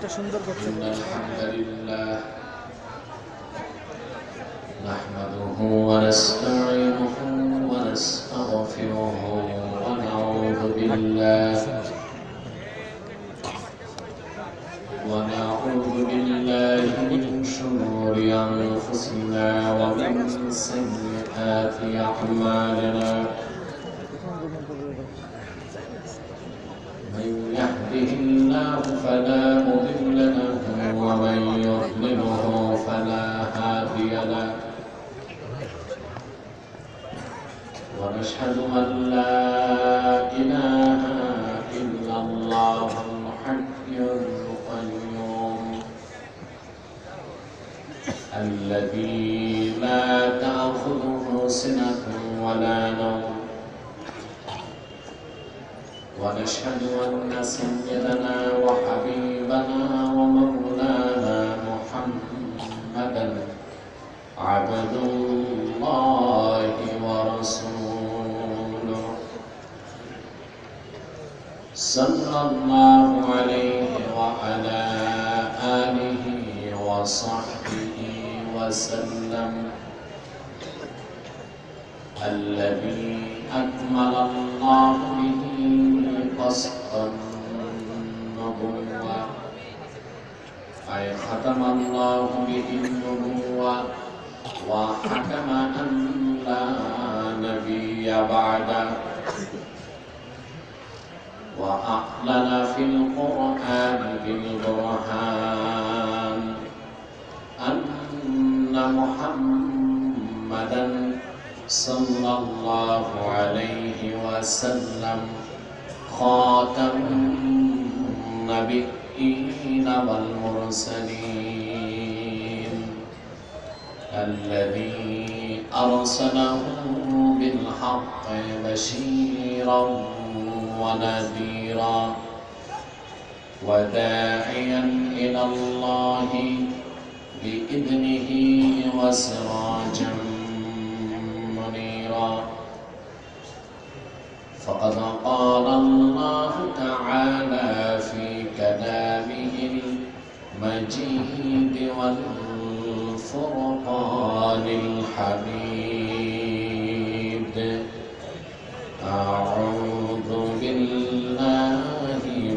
إن الحمد لله نحمده ونستعينه ونستغفره ونعوذ بالله من شرور أنفسنا ومن سيئات أعمالنا من يهده الله فلا مضل له ومن يضلله فلا هادي له ونشهد أن لا إله إلا الله الحي القيوم الذي لا تأخذه سنة ولا نوم ونشهد أن سيدنا وحبيبنا ومولانا محمدا عبد الله ورسوله صلى الله عليه وعلى آله وصحبه وسلم الذي أكمل الله به قسط النبوة أي ختم الله به النبوة وحكم أن لا نبي بعده وأعلن في القرآن بالبرهان أن محمدا صلى الله عليه وسلم خاتم النبيين والمرسلين الذي أرسله بالحق بشيرا ونذيرا وداعيا إلى الله بإذنه وسراجا منيرا فقد قال الله تعالى في كلامه المجيد والفرقان الحميد أعوذ بالله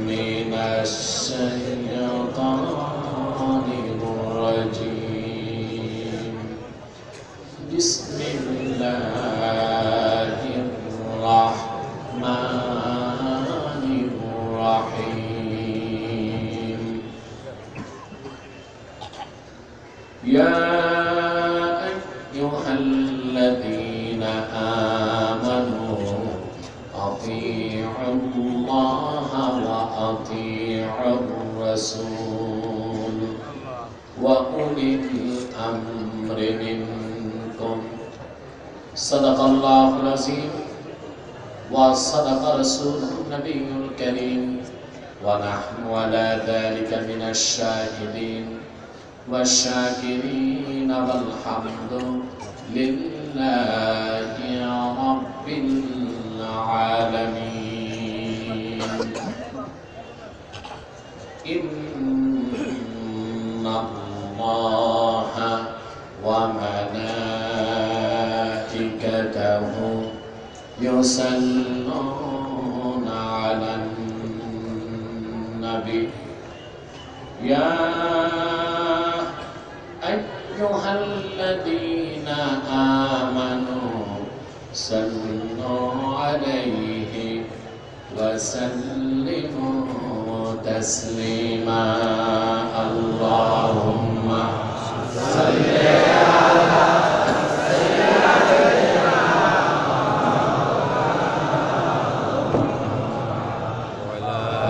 من الشيطان الرجيم بسم الله الرحمن الرحيم يا أيها الذين آمنوا أطيعوا الله وأطيعوا الرسول وأولي الأمر منكم صدق الله العظيم وصدق رسوله النبي الكريم ونحن على ذلك من الشاهدين والشاكرين والحمد لله رب العالمين إن الله وملائكته يصلون على النبي يا أيها الذين آمنوا صلوا عليه وسلموا تسليما اللهم صل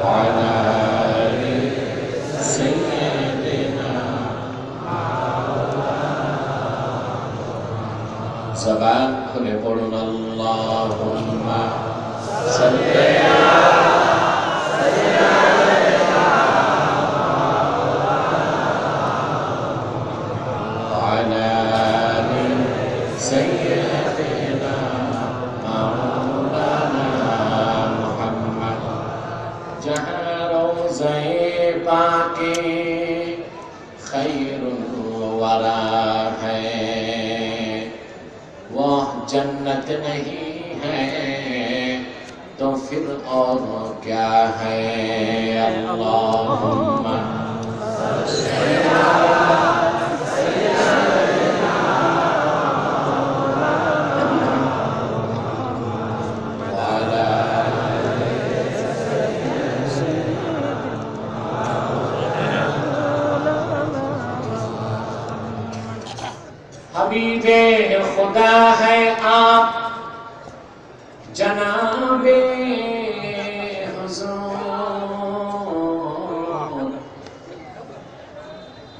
على سبحان খুলে পড়ুন আল্লাহুম্মা সাল্লি আলা সাইয়্যিদিনা মাওলানা মুহাম্মদ জাহার রওজায়ে পাকে है, वो जन्नत नहीं है तो फिर और क्या है। अल्लाहुम्मा हबीबे खुदा है आप जनाबे हुजूर,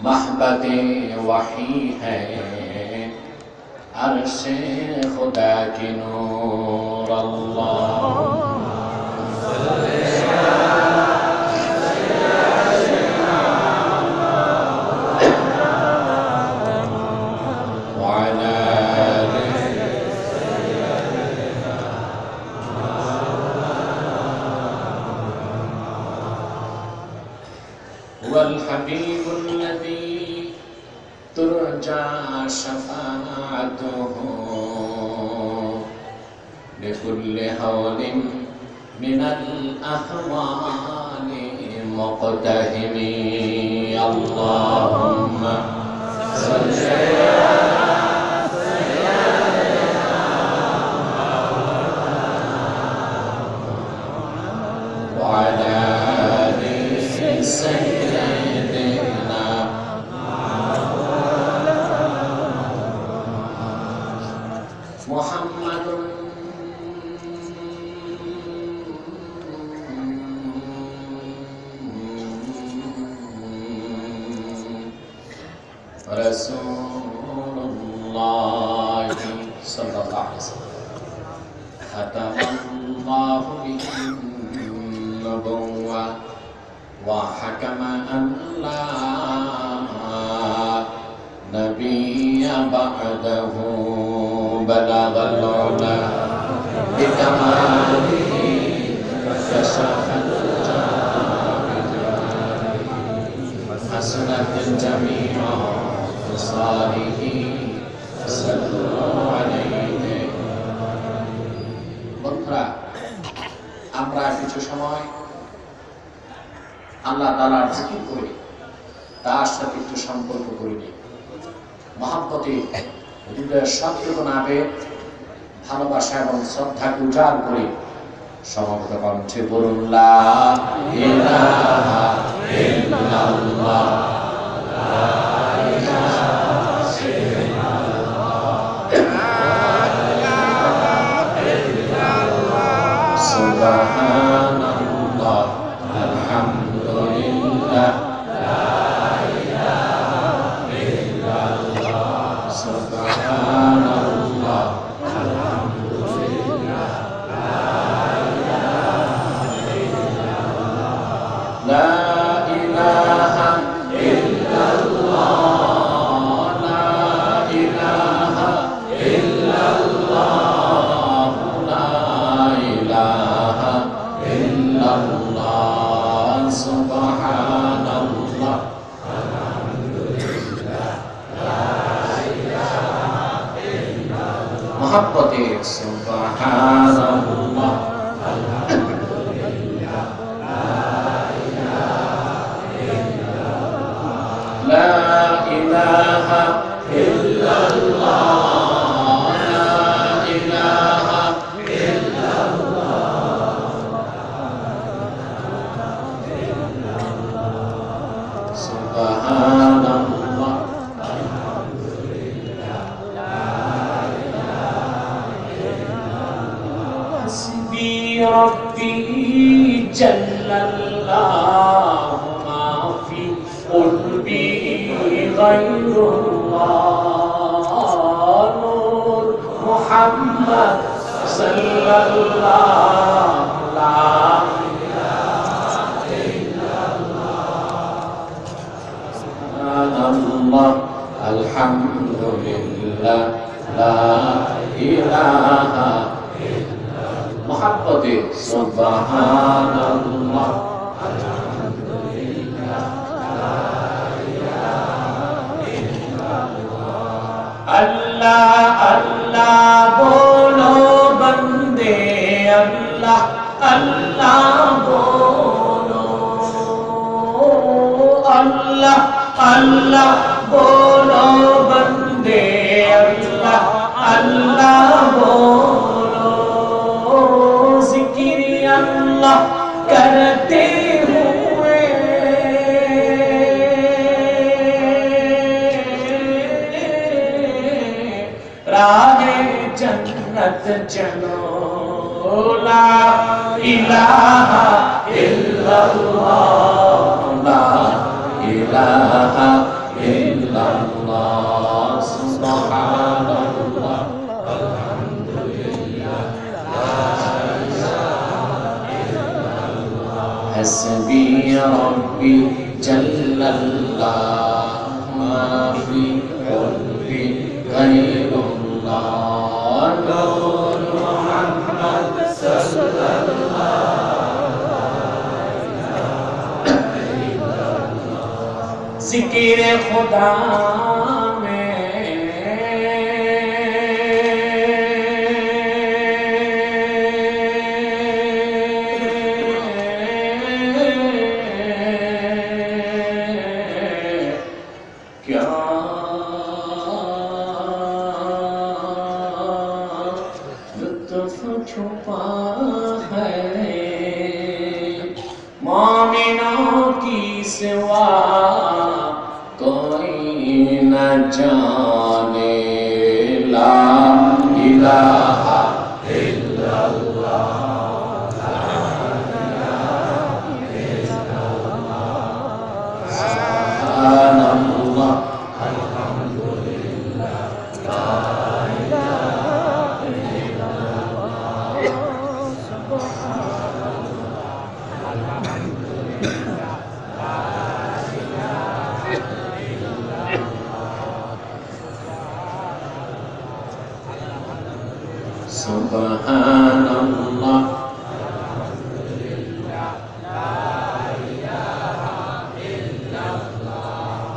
महबते वही है अर्शे खुदा की नूर। अल्लाह والحبيب الذي ترجى شفاعته لكل هول من الأهوال مقتحم। اللهم صل وعلى آل سيدنا محمد رسول الله صلى الله عليه وسلم، ختم الله به النبوة وحكم أن لا نبي بعده، بلغ العلا بكماله كشف حسنت الجميع خصاله صلوا عليه। বন্ধুরা, আমরা কিছু সময় আল্লাহ তাআলার জিকির করি, তার সাথে একটু সম্পর্ক করিনি। মহব্বতে হৃদয়ের সবটুকু আবেগ, ভালোবাসা এবং শ্রদ্ধাকে উজাড় করি। সমবেত কণ্ঠে বলুন লা ইলাহা ইল্লাল্লাহ, লা ইলাহা ইল্লাল্লাহ, সুবহানাল্লাহ, আলহামদুলিল্লাহ, লা ইলাহা ইল্লাল্লাহ, সুবহানাল্লাহ, আলহামদুলিল্লাহ, লা ইলাহা ইল্লাল্লাহ, লা ইলাহা ইল্লাল্লাহ, লা ইলাহা ইল্লাল্লাহ, সুবহানাল্লাহ, আলহামদুলিল্লাহ, লা ইলাহা ইল্লাল্লাহ। মহব্বতে সুবহানাল্লাহ, আলহামদুলিল্লাহ, লা ইলাহা ইল্লাল্লাহ, লা ইলাহা ইল্লাল্লাহ, সুবহানাল্লাহ, আলহামদুলিল্লাহ, লা ইলাহা ইল্লাল্লাহ, হাসবি রব্বি জাল্লাল্লাহু মা ফি قلبي غير الله، نور محمد صلى الله، لا إله إلا الله، الحمد لله، لا إله إلا الله، محبتي سبحان الله، الحمد لله، لا إله إلا الله، अल्लाह अल्लाह बोलो बंदे अल्लाह अल्लाह बोलो अल्लाह अल्लाह बोलो बंदे अल्लाह अल्लाह बोलो जिक्र अल्लाह करते हुए राहे जन्नत चलो ला इलाहा इल्लल्लाह ला इलाहा इल्लल्लाह सुब्हानल्लाह अल्हम्दुलिल्लाह ला इलाहा इल्लल्लाह हस्बी रब्बी जल्लल्लाह मा फी क़ल्बी गैरुल्लाह नूर मुहम्मद सल्लल्लाहु ज़िक्र खुदा में क्या लुत्फ़ छुपा है मोमिनों की सिवा कोई न जाने ला इलाहा इल्लल्लाह ला इलाहा इल्लल्लाह सुब्हानल्लाह अल्हम्दुलिल्लाह ला इलाहा इल्लल्लाह सुब्हानल्लाह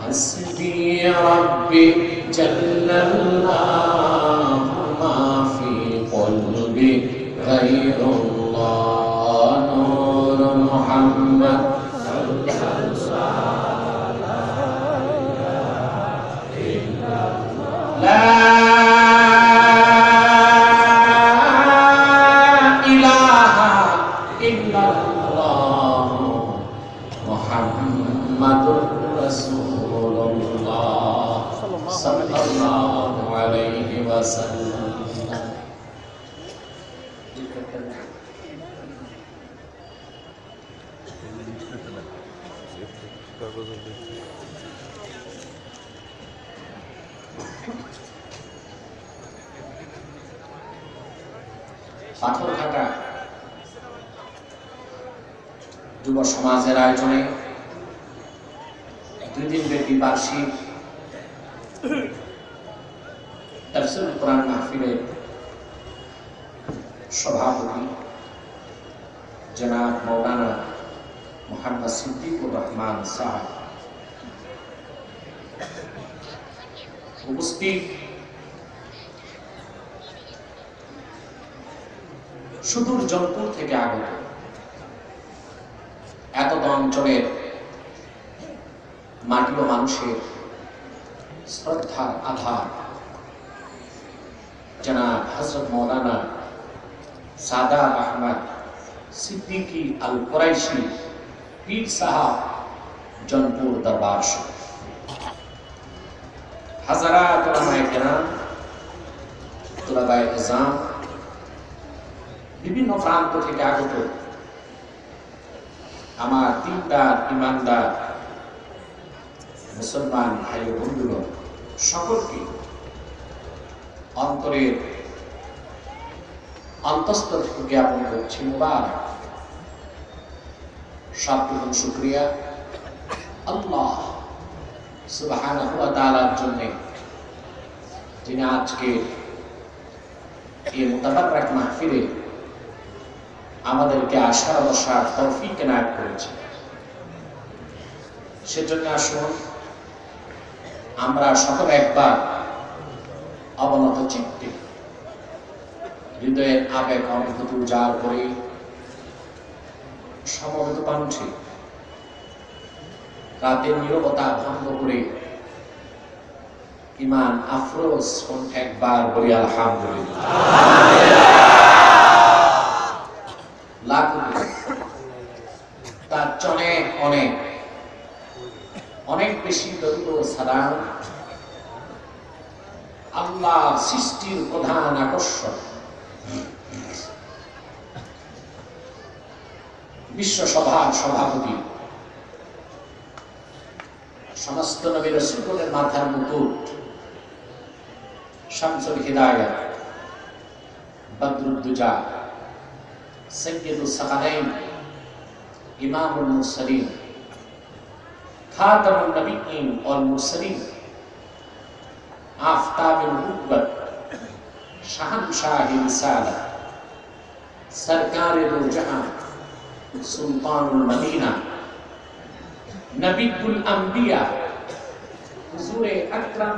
हस्बी रब्बी जल्लल्लाहु मा फी क़ल्बी गैरुल्लाह नूर मुहम्मद ला मुहम्मदुर रसूलुल्लाह सल्लल्लाहु अलैहि वसल्लम পাথরঘাটা যুব সমাজের আয়োজনে 2 দিন ব্যাপী বার্ষিক তাফসীরুল কোরআন মাহফিলের সভাপতি জনাব মাওলানা মুহাম্মদ সিদ্দিকুর রহমান সাহেব, উপস্থিত সুদূর জনপুর থেকে আগত এতদ অঞ্চলের মাটি ও মানুষের শ্রদ্ধার আধার জনাব হযরত মাওলানা সাদাত আহমদ সিদ্দিকী আল কুরাইশি পীর সাহেব জনপুর দরবার শরীফ, হাজারাত উলামায়ে কেরাম, তুলাবায়ে ইজাম, বিভিন্ন প্রান্ত থেকে আগত আমার দিনদার ইমানদার মুসলমান ভাই ও বন্ধুগণ, সকলকে অন্তরের অন্তঃস্থল থেকে জ্ঞাপন করছি মুবারক। সবটুকু শুকরিয়া আল্লাহ সুবহানাহু ওয়া তাআলার জন্য, যিনি আজকে এই মুতাবাররাক মাহফিলে আমাদেরকে আশার বসার তৌফিক এনায়েত করেছেন। সেজন্য আসুন আমরা সকলে একবার চিত্তে হৃদয়ের আবেগ অনুভূতি উজাড় করে সমবেত কণ্ঠে রাতের নীরবতা ভঙ্গ করে ইমান আফরোজ কণ্ঠে একবার বলি আলহামদুলিল্লাহ। লাখো তার অনেক অনেক অনেক বেশি দরুদ ও সালাম আল্লাহ সৃষ্টির প্রধান আকর্ষণ বিশ্ব সভার সভাপতি সমস্ত নবী রাসূলগণের মাথার মুকুট শামসুল হিদায়াত বদরুদ্দুজা সাইয়্যিদুস সাকালাইন ইমামুল মুরসালিন খাতামুন নবিয়্যিন ওয়াল মুরসালিন আফতাবুল নুবুওয়াত শাহনশাহি রিসালাত সরকারে দো জাহান সুলতানুল মদিনা নবিয়ুল আম্বিয়া হুজুরে আকরাম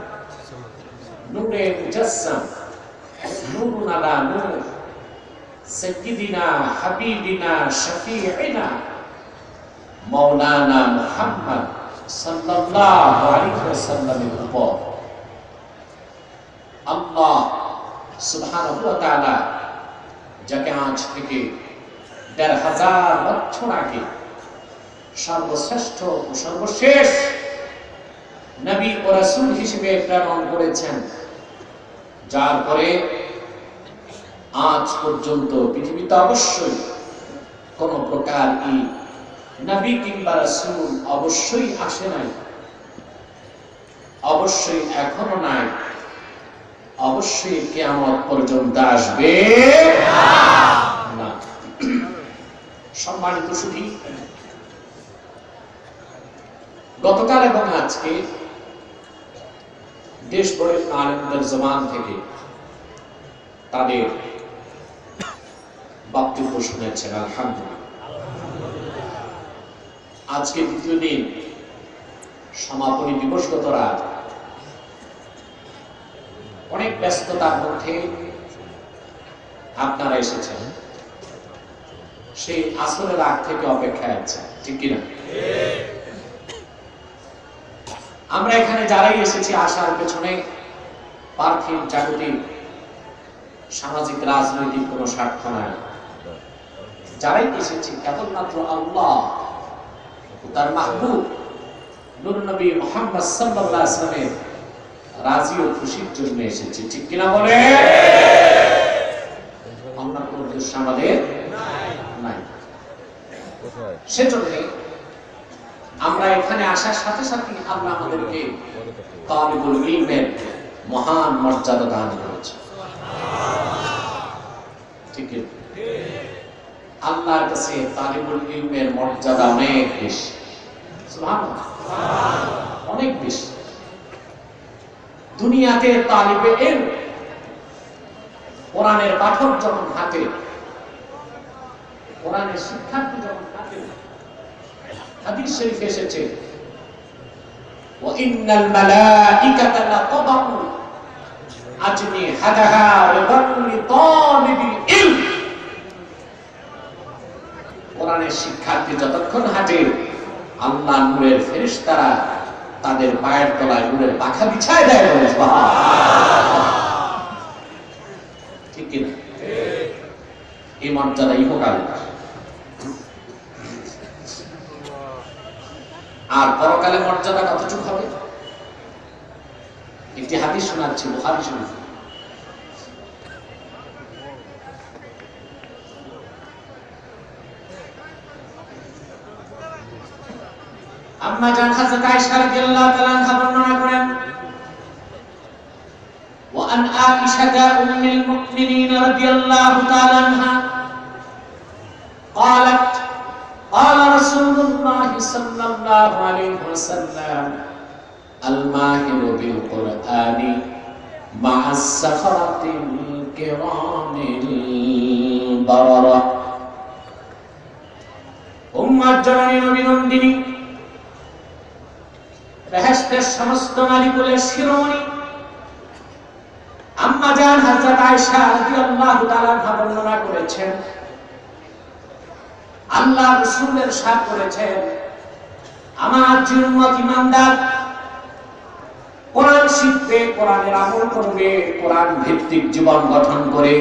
নূরে মুজাসসাম নূরুন আলা নূর সাইয়্যিদিনা হাবিবিনা শফীঈনা মাওলানা মুহাম্মদ সাল্লাল্লাহু আলাইহি ওয়াসাল্লামের উপর আল্লাহ সুবহানাহু ওয়া তাআলা যাকে আজ থেকে ১৫০০ বছর আগে সর্বশ্রেষ্ঠ ও সর্বশেষ নবী ও রাসূল হিসেবে প্রেরণ করেছেন, যার পরে আজ পর্যন্ত পৃথিবীতে অবশ্যই কোন প্রকার নবী কিংবা রাসূল অবশ্যই আসে নাই, অবশ্যই এখনো নাই, অবশ্যই কিয়ামত পর্যন্ত আসবে না। সম্মানিত সুধী, গতকাল এবং আজকে দেশ ভরের আলেমদের জবান থেকে তাদের বক্তব্য শুনেছেন, আলহামদুলিল্লাহ। আজকে দ্বিতীয় দিন সমাপনী দিবসগত রাত, অনেক ব্যস্ততার মধ্যে আপনারা এসেছেন, সেই আসরের আগ থেকে অপেক্ষায় আছেন, ঠিক কিনা? আমরা এখানে যারাই এসেছি আসার পেছনে পার্থিব জাগতিক সামাজিক রাজনৈতিক কোন স্বার্থ নাই। যারাই এসেছি কেবলমাত্র আল্লাহ তার মাহবুব নূর নবী মুহাম্মদ সাল্লাল্লাহু আলাইহি ওয়াসাল্লামের রাজি ও খুশির জন্য এসেছি, ঠিক কিনা বলে? অন্য কোন উদ্দেশ্য আমাদের নাই। সেজন্য আমরা এখানে আসার সাথে সাথে আল্লাহ আমাদেরকে তালিবুল ইলমের মহান মর্যাদা দান করেছে, ঠিক কি? আল্লাহর কাছে তালিবুল ইলমের মর্যাদা অনেক বেশি, সুবহানাল্লাহ, অনেক বেশি। দুনিয়াতে তালিবে ইলম কোরআনের পাঠক যখন হাতে, কোরআনের শিক্ষার্থী যখন হাতে, হাদিস শরীফে এসেছে ওয়া ইন্নাল মালাইকাতা লাতাদউ আজনিহাতাহা লিকুল্লি তালিবিল ইলম। কোরআনের শিক্ষার্থী যতক্ষণ হাঁটে, আল্লাহ নূরের ফেরেশতারা তাদের পায়ের তলায় নূরের পাখা বিছায় দেয়, সুবহানাল্লাহ, ঠিক কি না? এই মর্যাদা ইহকালে, আর পরকালে মর্যাদা কতটুকু হবে? একটি হাদিস শোনাচ্ছি বুখারী শরীফ। আম্মা জান হযরত আয়েশা রাদিয়াল্লাহু তাআলা আনহা বর্ণনা করেন, ওয়া আন আয়েশা উম্মুল মুমিনিন রাদিয়াল্লাহু তাআলা আনহা قالت قال رسول الله صلى الله عليه وسلم الماهر بالقرآن مع السفرة الكرام البررة। উম্মাত জননী নবী নন্দিনী, বেহেশতের সমস্ত নারীকুলের শিরোমণি আম্মা জান হযরত আয়েশা রাদিয়াল্লাহু তাআলা বর্ণনা করেছেন, আল্লাহ রাসূলের সাথ করেছেন, আমার যে উম্মত ঈমানদার কোরআন শিখবে, কোরআনের আমল করবে, কোরআন ভিত্তিক জীবন গঠন করে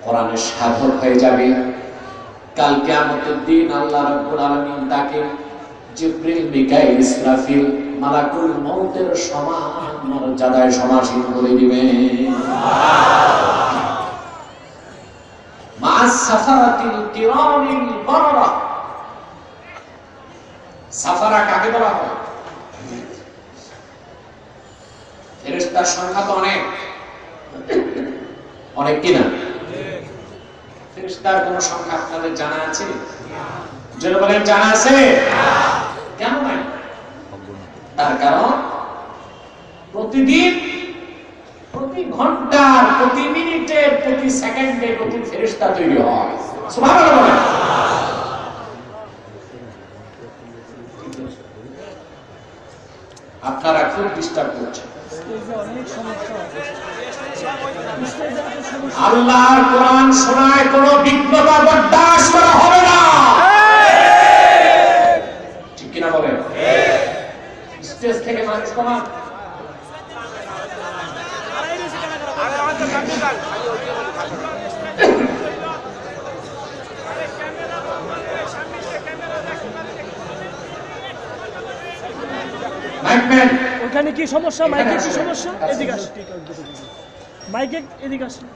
কোরআনের সাধক হয়ে যাবে, কাল কিয়ামতের দিন আল্লাহ রাব্বুল আলামিন তাকে জিবরিল, মিকাইল, ইসরাফিল, মালাকুল মউতের সমান মর্যাদায় সমাসীন করে দিবেন। মা'আস সাফারাতিল কিরামিল বাররা। সাফারা কাকে বলা হয়? ফেরেশতার সংখ্যা তো অনেক, অনেক কিনা? ফেরেশতার কোন সংখ্যা আপনাদের জানা আছে? যারা বলেন জানা আছে? কেন নাই? তার কারণ প্রতিদিন, প্রতি ঘন্টার, প্রতি মিনিটের, প্রতি সেকেন্ডে নতুন ফেরেশতা তৈরি হয়। সুবহানাল্লাহ বলেন। আপনারা খুব ডিস্টার্ব করছেন। আল্লাহর কোরআন শোনায় কোনো বিঘ্নতা বরদাস্ত করা হবে না, ঠিক কিনা বলেন? স্টেজ থেকে মানুষ কমান। ওখানে কি সমস্যা? মাইকের কি সমস্যা? এদিকে আসুন, মাইকে এদিকে আসুন।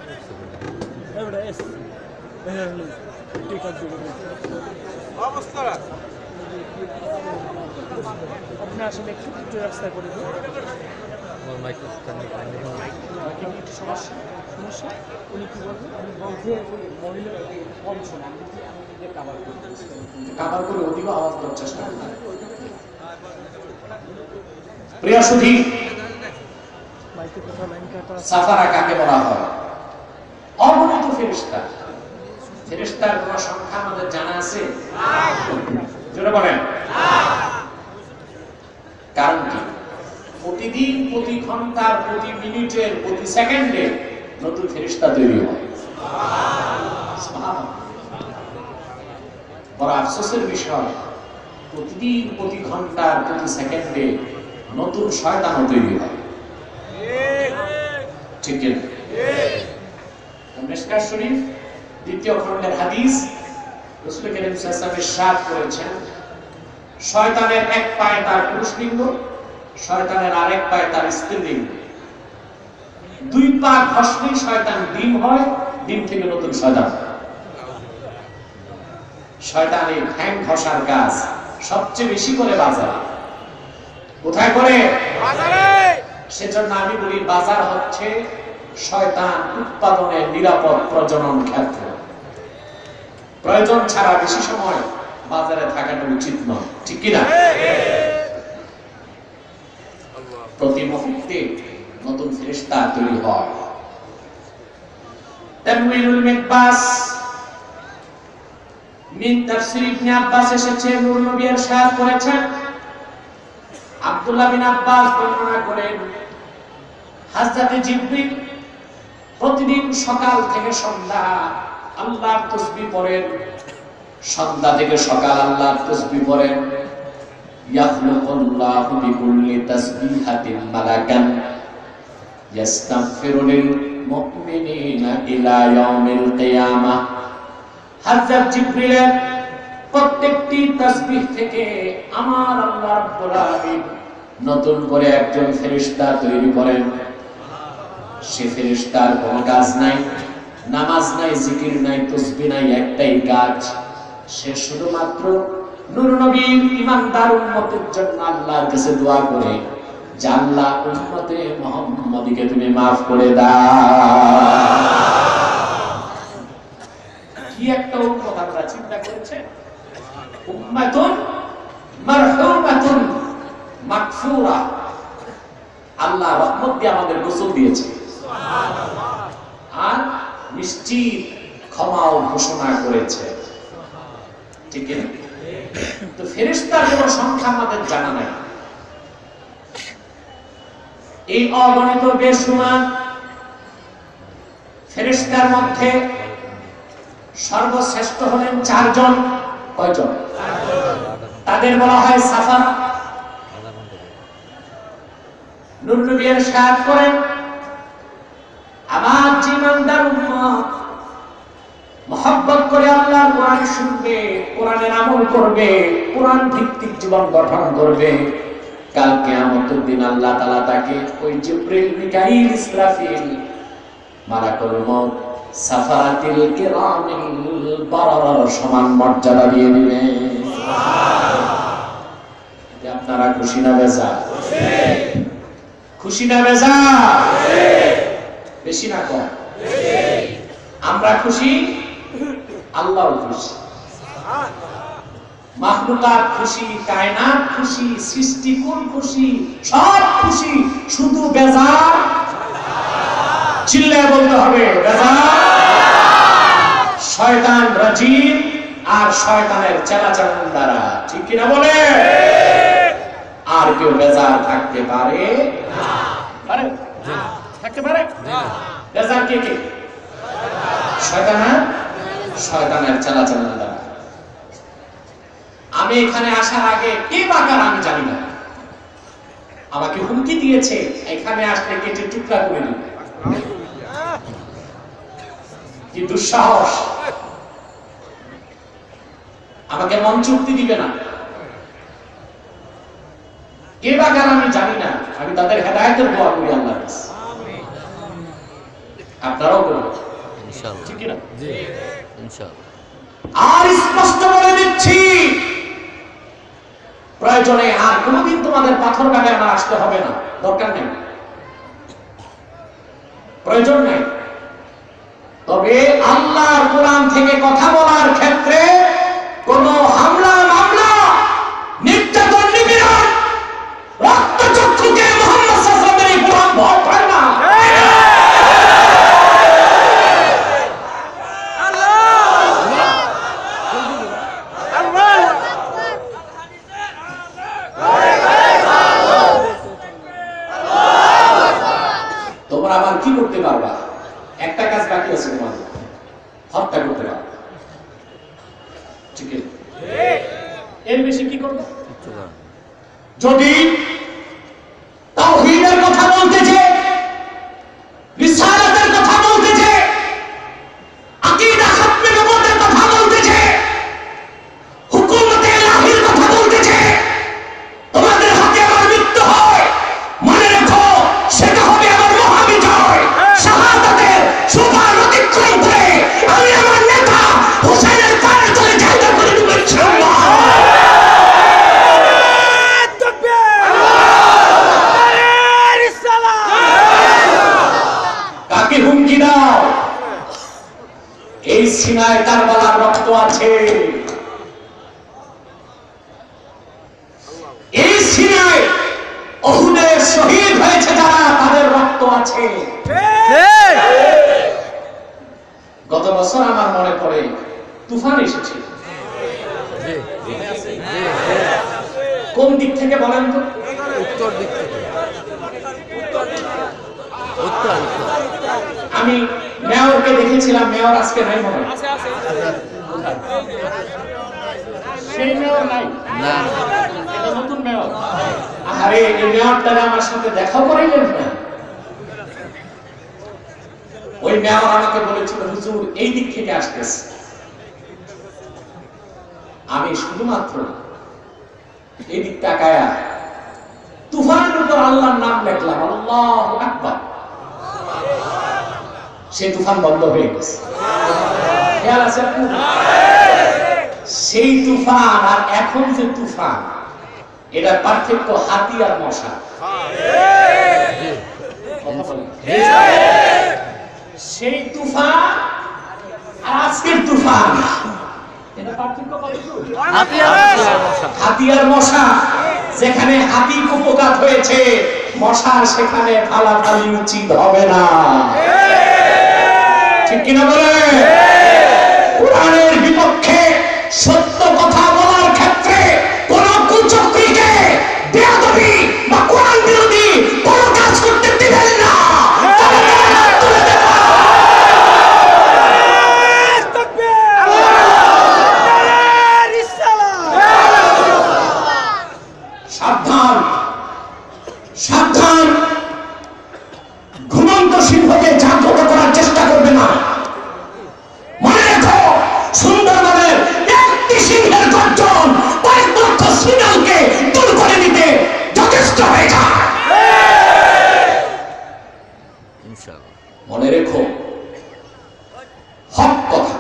আপনি আসলে একটু রাস্তা করে দিন। সমস্যা সমস্যা উনি কি বলবেন? আমি বলছি মহিলা কম শোনা, আমি যে কাভার করে অধিক আওয়াজ দেওয়ার চেষ্টা করি। প্রিয় সুধী, সাফারা কাকে বলা হয়? অগণিত ফেরেশতা। ফেরেশতার কোন সংখ্যা আমাদের জানা আছে? জোরে বলেন। কারণ কি? প্রতিদিন, প্রতি ঘন্টার, প্রতি মিনিটের, প্রতি সেকেন্ডে নতুন ফেরেশতা তৈরি হয়। বড় আফসোসের বিষয়, প্রতিদিন, প্রতি ঘন্টার, প্রতি সেকেন্ডে নতুন শয়তানও তৈরি হয়। ঠিক কিনা? মিশকাত শরীফ দ্বিতীয় খণ্ডের হাদিস, রাসূল করিম সাল্লাল্লাহু আলাইহি ওয়াসাল্লাম ইরশাদ করেছেন, শয়তানের এক পায়ে তার পুরুষ লিঙ্গ, শয়তানের আরেক পায়ে তার স্ত্রীলিঙ্গ। দুই পা ঘষলেই শয়তান ডিম হয়, ডিম থেকে নতুন শয়তান। শয়তানের ঠ্যাং ঘষার কাজ সবচেয়ে বেশি করে বাজারে। কোথায় করে? বাজারে। সেজন্য আমি বলি, বাজার হচ্ছে শয়তান উৎপাদনের নিরাপদ প্রজনন ক্ষেত্র। প্রয়োজন ছাড়া বেশি সময় বাজারে থাকাটা উচিত নয়, ঠিক কিনা? প্রতি মুহূর্তে নতুন ফেরেশতা তৈরি হয়। তানওয়িরুল মিকবাস মিন তাফসীর ইবনে আব্বাস এসেছে, নূর নবী ইরশাদ করেছেন, আব্দুল্লাহ বিন আব্বাস বর্ণনা করেন, হযরত জিবরিল প্রতিদিন সকাল থেকে সন্ধ্যা আল্লাহর তাসবিহ পড়েন, সন্ধ্যা থেকে সকাল আল্লাহর তাসবিহ পড়েন। ইয়াখলুকুল্লাহু বিকুল্লি তাসবিহাতিন মালাকান ইস্তাগফিরু লিল মুমিনিনা ইলা ইয়াউমিল কিয়ামাহ। হযরত জিবরিলের প্রত্যেকটি তাসবিহ থেকে আমার আল্লাহ রাব্বুল আলামিন নতুন করে একজন ফেরেশতা তৈরি করেন। সে ফেরেশতার কোনো কাজ নাই, নামাজ নাই, জিকির নাই, তাসবিহ নাই, একটাই কাজ, সে শুধুমাত্র নূর নবীর ঈমানদার উম্মতের জন্য আল্লাহর কাছে দোয়া করে, যে আল্লাহ উম্মতে মুহাম্মাদীকে তুমি maaf করে দাও। কি একটা উম্মত আমরা চিন্তা করেছেন, উম্মাতুন মারহুমাতুন মাগফুরা। আল্লাহ রহমত দিয়ে আমাদের গোসল দিয়েছে, আর নিশ্চিত ক্ষমাও ঘোষণা করেছে, ঠিক না? তো ফেরেশতার কোনো সংখ্যা আমাদের জানা নাই। এই অগণিত বেশুমার ফেরেশতার মধ্যে সর্বশ্রেষ্ঠ হলেন 4 জন। কয়জন? তাদের বলা হয় সাফারা। নূর নবী ইরশাদ করেন, আমার জীবনদার উম্মত মহব্বত করে আল্লাহর কোরআন শুনবে, কোরআনের আমল করবে, কোরআন ভিত্তিক জীবন গঠন করবে, কাল কিয়ামতের দিন আল্লাহ তাআলা তাকে ওই জিবরিল, মিকাইল, ইসরাফিল, মালাকুল মউত, সাফারাতিল কিরামিল বারারার সমান মর্যাদা দিয়ে দিবে। সুবহানাল্লাহ। আপনারা খুশি না বেজা? খুশি না বেজা? বেশি না কম? আমরা খুশি, আল্লাহও খুশি, মাখলুকাত খুশি, কায়নাত খুশি, সৃষ্টিকুল খুশি, সব খুশি, শুধু বেজার। চিল্লায় বলতে হবে বেজার। শয়তান রাজিম আর শয়তানের চেলাচামুন্ডারা, ঠিক কিনা বলে? আর কেউ বেজার থাকতে পারে না? থাকতে পারে না? বেজার কে কে? শয়তানের চেলাচামুন্ডারা। আমি এখানে আসার আগে কে বাকার আমি জানি না, আমাকে হুমকি দিয়েছে এখানে আসলে কেটে টুকরা করে দিবে। কি দুঃসাহস! আমাকে মঞ্চুক্তি দিবে না। কে বাকার আমি জানি না, আমি তাদের হেদায়েতের দোয়া করি আল্লাহর কাছে। আপনারাও করবেন ইনশাআল্লাহ, ঠিক না? জি ইনশাআল্লাহ। আর স্পষ্ট বলে দিচ্ছি, প্রয়োজনে আর কোনোদিন তোমাদের পাথর কাটে আমার আসতে হবে না, দরকার নেই, প্রয়োজন নেই। তবে আল্লাহর কোরআন থেকে কথা বলার ক্ষেত্রে কোন হামলা, মামলা, নির্যাতন, নিপীড়ন, রক্তচক্ষুকে মুহাম্মদ সাল্লাল্লাহু আলাইহি ওয়াসাল্লামের কোরআন ভয় পায় না। তোমরা আবার কি করতে পারবা? একটা কাজ বাকি আছে তোমাদের, হত্যা করতে পারবা। ঠিক আছে? এর বেশি কি করবে? যদি তাওহীদের কথা বলতেছে, রিসালাতের কথা বলতেছে, আকীদা খাতমে নবুওয়াতের কথা বলতেছে, হুকুমতে ইলাহির কথা বলতেছে, তোমাদের হকে আমার মৃত্যু হয়, মনে রেখো সেটা হবে আমার মহাবিজয়। শাহাদাতের সোপান অতিক্রম করে আমি আমার নেতা হোসেনের পায়ের তলে জায়গা করে দেব ইনশাআল্লাহ। কাকে হুমকি দাও? এই সিনায় কারবালার রক্ত আছে, এই সিনায় উহুদে শহীদ হয়েছে যারা, তাদের রক্ত আছে। গত বছর আমার মনে পড়ে তুফান এসেছে। কোন দিক থেকে বলেন তো? উত্তর দিক থেকে। আমি মেয়রকে দেখেছিলাম, মেয়র আজকে নাই মনে হয়। সেই মেয়র নাই, এটা নতুন মেয়র। আরে এই মেয়রটারে আমার সাথে দেখা করাইলেন না। ওই মেয়র আমাকে বলেছিল, হুজুর এই দিক থেকে আসতেছে। আমি শুধুমাত্র এই দিক তাকায়া তুফানের উপর আল্লাহর নাম লিখলাম, আল্লাহু আকবার। সেই তুফান বন্ধ হয়ে গেছে। খেয়াল আছে? সেই তুফান আর এখন যে তুফান, এটা পার্থক্য হাতি আর মশা। সেই তুফান আর আজকের তুফান, এটা পার্থক্য হাতি আর মশা। যেখানে হাতি কুপঘাত হয়েছে, মশার সেখানে ফালাফালি উচিত হবে না, ঠিক কিনা বলে? কোরআনের বিপক্ষে সত্য কথা বলার ক্ষেত্রে কোন কুচক্রীকে, বেয়াদবি বা কোরআন বিরোধী কোন কাজ করতে দিবেন না। মনে রেখো, হক কথা,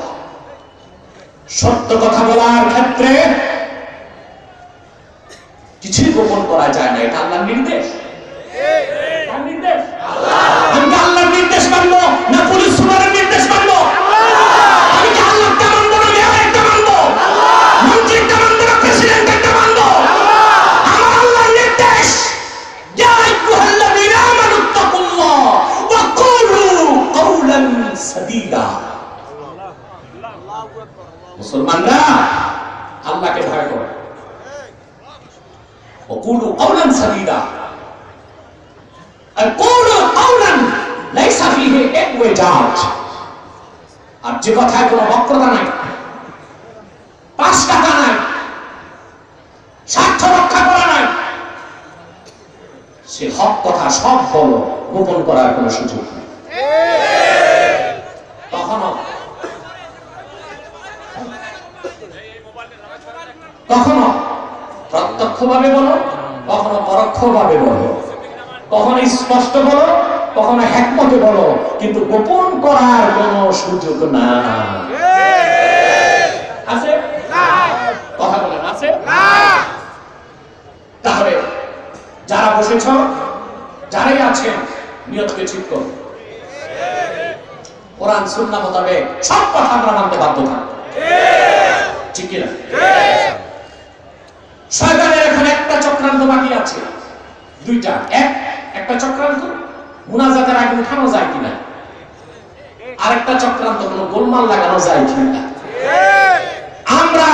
সত্য কথা বলার ক্ষেত্রে কিছুই গোপন করা যায় না। এটা আল্লাহর নির্দেশ। আমি কি আল্লাহর নির্দেশ মানবো না পুলিশ সুপারের নির্দেশ মানবো? আমি কি আল্লাহকে মানবো না মেয়রকে মানবো? মন্ত্রীকে মানবো না প্রেসিডেন্টকে মানবো? আমার আল্লাহর নির্দেশ, ইয়া আইয়ুহাল্লাযীনা আমানুত্তাকুল্লাহ ওয়া কুলু কাওলান সাদীদা। মুসলমানরা আল্লাহকে ভয় করো, ওয়া কুলু কাওলান সাদীদা, আর কুলু কাওলান লাইসা ফীহি ইওয়াজাজ। আর যে কথায় কোনো বক্রতা নাই, পাঁচ টাকা নাই, স্বার্থ রক্ষা করা নাই, সে হক কথা সব বলো, গোপন করার কোনো সুযোগ নেই। কখনো প্রত্যক্ষভাবে বলো, কখনো পরোক্ষভাবে বলো, কখনো স্পষ্ট বলো, কখনো হিকমতে বলো, কিন্তু গোপন করার কোনো সুযোগ না। আছে কথা বলেন, আছে? তাহলে যারা বসেছ, যারাই আছেন, নিয়তকে ঠিক করো। কোরআন সুন্নাহ মোতাবেক সব কথা আমরা মানতে বাধ্য থাকবো, ঠিক কিনা? শয়তানের এখন একটা চক্রান্ত বাকি আছে, দুইটা। একটা চক্রান্ত মুনাজাতের আগে উঠানো যায় কিনা, আরেকটা চক্রান্ত কোনো গোলমাল লাগানো যায় কিনা। আমরা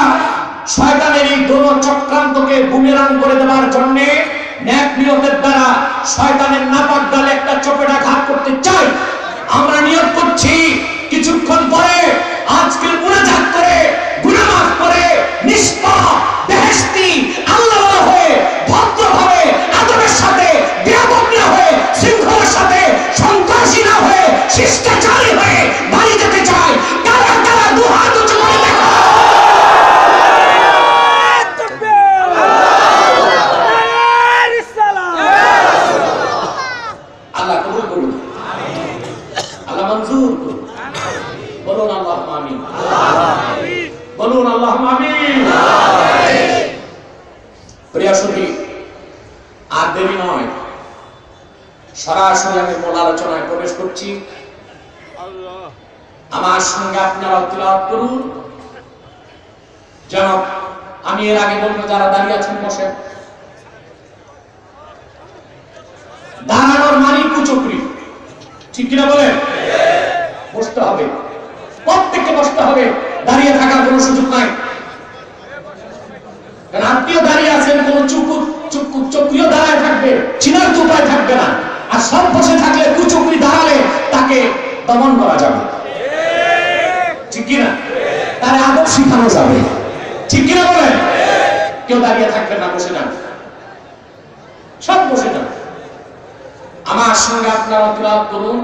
শয়তানের এই দোনো চক্রান্তকে বুমেরাং করে দেওয়ার জন্য নেক নিয়তের দ্বারা শয়তানের নাপাক ডালে একটা চপেটাঘাত করতে চাই। আমরা নিয়ত করছি কিছুক্ষণ পরে আজকের মুনাজাত করে গুনাহ মাফ করে নিষ্পাপ বেহেশতি আল্লাহওয়ালা হয়ে ভদ্রভাবে আদবের সাথে বেয়াদব না হয়ে শৃঙ্খলার সাথে সন্ত্রাসী না হয়ে শিষ্টাচারী হয়ে বাড়ি যেতে চাই। কারা কারা দুহাত উঁচু করে দেখো। আল্লাহ কবুল করুন, আল্লাহ মঞ্জুর করুন। বলুন আল্লাহুম্মা আমিন, বলুন আল্লাহুম্মা আমিন। প্রিয় সুধী, আর দেরি নয়, সরাসরি আমি মূল আলোচনায় প্রবেশ করছি। আমার সঙ্গে আপনারা তিলাওয়াত করুন। যেন আমি এর আগে বলবো, যারা দাঁড়িয়ে আছেন বসে। দাঁড়ানোর মানে কুচক্রি, ঠিক কিনা বলেন? বসতে হবে, প্রত্যেককে বসতে হবে, দাঁড়িয়ে থাকার কোনো সুযোগ নাই। কারণ আপনিও দাঁড়িয়ে আছেন, কোন চক্রিও দাঁড়ায় থাকবে, চিনার তো উপায় থাকবে না। আর সব বসে থাকলে কুচক্রি দাঁড়ালে তাকে দমন করা যাবে, ঠিক কিনা? তার আদব শিখানো যাবে, ঠিক কিনা বলেন? কেউ দাঁড়িয়ে থাকবে না, বসে যান, সব বসে যান। আমার সঙ্গে আপনারা তিলাওয়াত করুন,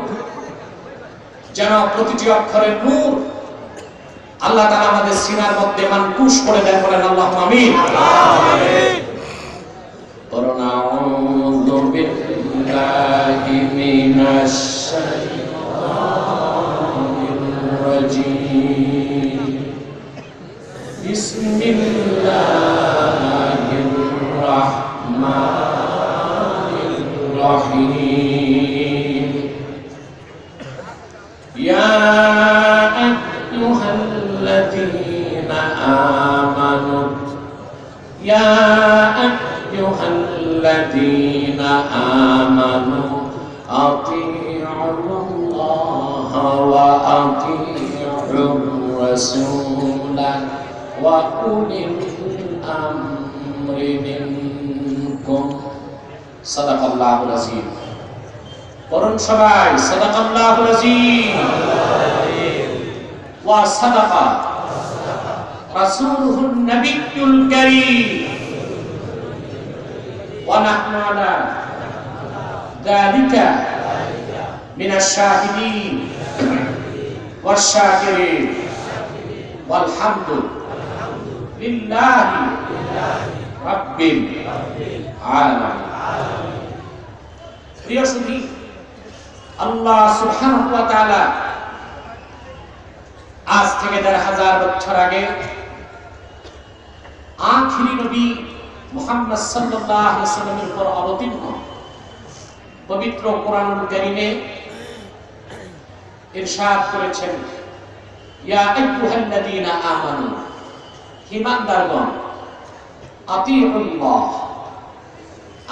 যেন প্রতিটি অক্ষরের নূর আল্লাহ তাআলা আমাদের সিনার মধ্যে মানকুশ করে দেন। বলেন আল্লাহুম্মা আমিন। আউযু বিল্লাহি মিনাশ শাইতানির রাজীম। বিসমিল্লাহির রাহমানির রাহিম। ইয়া আইয়ুহাল্লাযীনা আমানু, ইয়া আইয়ুহাল্লাযীনা আমানু আতিউল্লাহ ওয়া আতিউর রাসূল ওয়া উলিল আমরি মিনকুম। সাদাকাল্লাহুল আযীম। পড়ুন সবাই, সাদাকাল্লাহুল আযীম ওয়া সাদাকা রাসূলুহুন নবিয়্যুল কারীম ওয়া নাহনু আলা যালিকা মিনাশ শাহিদিন ওয়াশ শাকিরিন ওয়াল হামদু লিল্লাহি রাব্বিল আলামিন। প্রিয় সুধী, আল্লাহ সুবহানাহু ওয়া তাআলা আজ থেকে ১৫০০ বছর আগে আখিরি নবী মুহাম্মদ সাল্লাল্লাহু আলাইহি ওয়াসাল্লামের উপর অবতীর্ণ পবিত্র কোরআনুল কারীমে ইরশাদ করেছেন, ইয়া আইয়ুহাল্লাযীনা আমানু, ঈমানদারগণ, আতিউল্লাহ,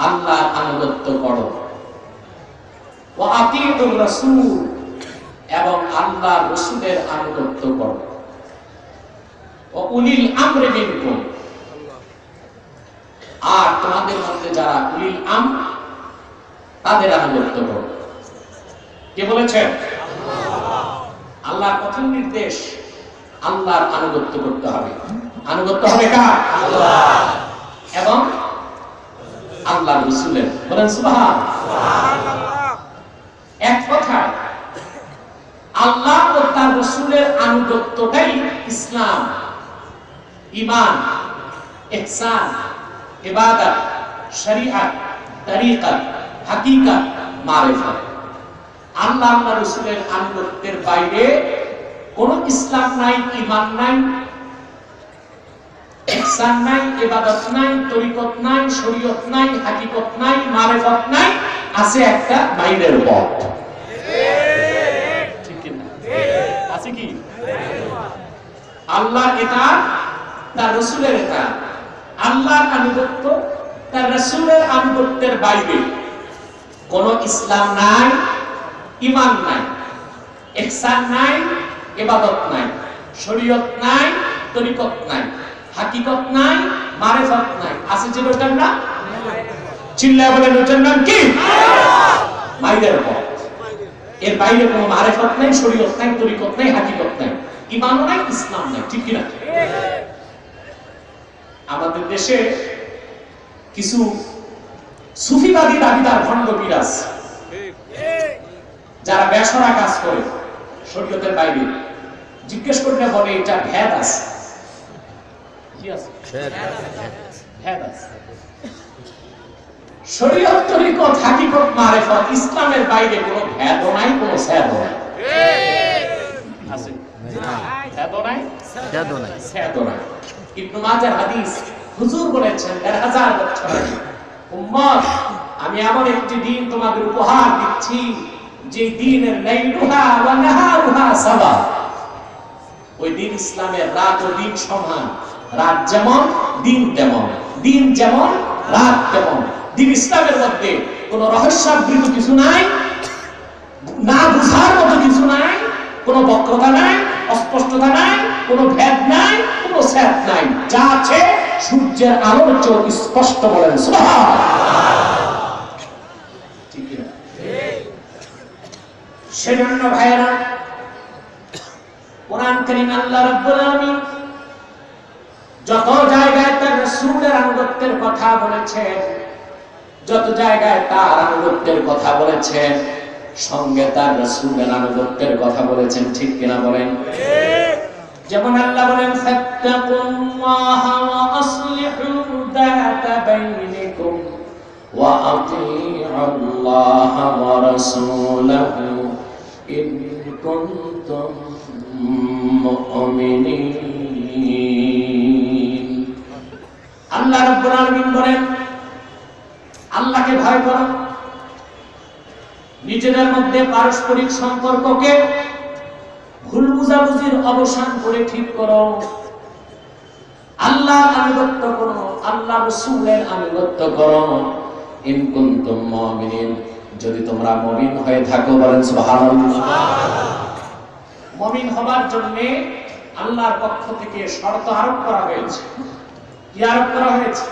আল্লাহর আনুগত্য করো, ওয়া আতিউর রাসূল, এবং আল্লাহর রাসূলের আনুগত্য করো, ওয়া উলিল আমরি মিনকুম, আর তোমাদের মধ্যে যারা উলিল আমর তাদের আনুগত্য করো। কে বলেছেন? আল্লাহর প্রথম নির্দেশ, আল্লাহর আনুগত্য করতে হবে। আনুগত্য হবে কার? আল্লাহ এবং আল্লাহর রাসূলের। বলেন সুবহানাল্লাহ। এক কথায় আল্লাহ ও তার রাসূলের আনুগত্যটাই ইসলাম, ঈমান, ইহসান, ইবাদত, শরীয়ত, তরিকত, হাকিকত, মারিফত। আল্লাহ আল্লাহ রাসূলের আনুগত্যের বাইরে কোন ইসলাম নাই, ঈমান নাই, ইহসান নাই, ইবাদত নাই, তরিকত নাই, শরীয়ত নাই, হাকিকত নাই, মারিফত নাই। আছে একটা বাইরের পথ। ঠিক কি না? আছে কি? আল্লাহ ইতাআত, তার রাসূলের ইতাআত। আল্লাহর আনুগত্য, তার রাসূলের আনুগত্যের বাইরে কোন ইসলাম নাই, ঈমান নাই, ইহসান নাই, ইবাদত নাই, শরীয়ত নাই, তরিকত নাই, হাকিকত নাই, মারিফত নাই। আছে যে ওটার নাম? চিল্লায় বলেন ওটার নাম কি? বাইরের পথ। এর বাইরে কোনো মারিফত নাই, শরীয়ত নাই, তরিকত নাই, হাকিকত নাই, ঈমানও নাই, ইসলাম নাই। ঠিক কি না? আমাদের দেশে কিছু সুফিবাদী দাবিদার ভণ্ড বিরাজ, যারা বেসরা কাজ করে শরীয়তের বাইরে, জিজ্ঞেস করলে বলে এটা ভেদ আছে। কি আছে? ভেদ আছে। শরীয়ত, তরিকত, হাকিকত, মারিফত, ইসলামের বাইরে কোনো ভেদও নাই, কোনো ছেদও নাই। আছে? ভেদও নাই, ছেদও নাই। ইবনে মাজার হাদিস, হুজুর বলেছেন ১৫০০ বছর আগে, উম্মত, আমি এমন একটি দিন তোমাদের উপহার দিচ্ছি যে দিনের লাইলুহা ওয়া নাহারুহা সাওয়া। ওই দিন ইসলামের রাত ও দিন সমান। রাত যেমন দিন তেমন, দিন যেমন রাত তেমন। দিন ইসলামের মধ্যে কোনো রহস্যাবৃত কিছু নাই, না বুঝার মতো কিছু নাই, কোনো বক্রতা নাই, অস্পষ্টতা নাই, কোনো ভেদ নাই, কোনো ছেদ নাই। যা আছে সূর্যের আলোর চেয়ে স্পষ্ট। বলেন সুবহানাল্লাহ। ঠিক না? সেজন্য ভাইরা, কোরআন কারীম আল্লাহ রাব্বুল আলামিন যত জায়গায় তার রাসূলের আনুগত্যের কথা বলেছেন, যত জায়গায় তার আনুগত্যের কথা বলেছেন, সঙ্গে তার রাসূলের আনুগত্যের কথা বলেছেন। ঠিক কিনা বলেন? যেমন আল্লাহ বলেন, ফাত্তাকুল্লাহা ওয়া আসলিহু যাতা বাইনিকুম ওয়া আতিউল্লাহা ওয়া রাসূলাহু ইন কুনতুম মুমিনিন। আল্লাহ রাব্বুল আলামিন বলেন, আল্লাহকে ভয় করো, নিজেদের মধ্যে পারস্পরিক সম্পর্ককে ভুল বুঝাবুঝির অবসান করে ঠিক করো, আল্লাহর আনুগত্য করো, আল্লাহ রাসূলের আনুগত্য করো। ইন কুনতুম মুমিনিন, যদি তোমরা মুমিন হয়ে থাকো। বলেন সুবহানাল্লাহ। মুমিন হবার জন্য আল্লাহর পক্ষ থেকে শর্ত আরোপ করা হয়েছে। কি আরোপ করা হয়েছে?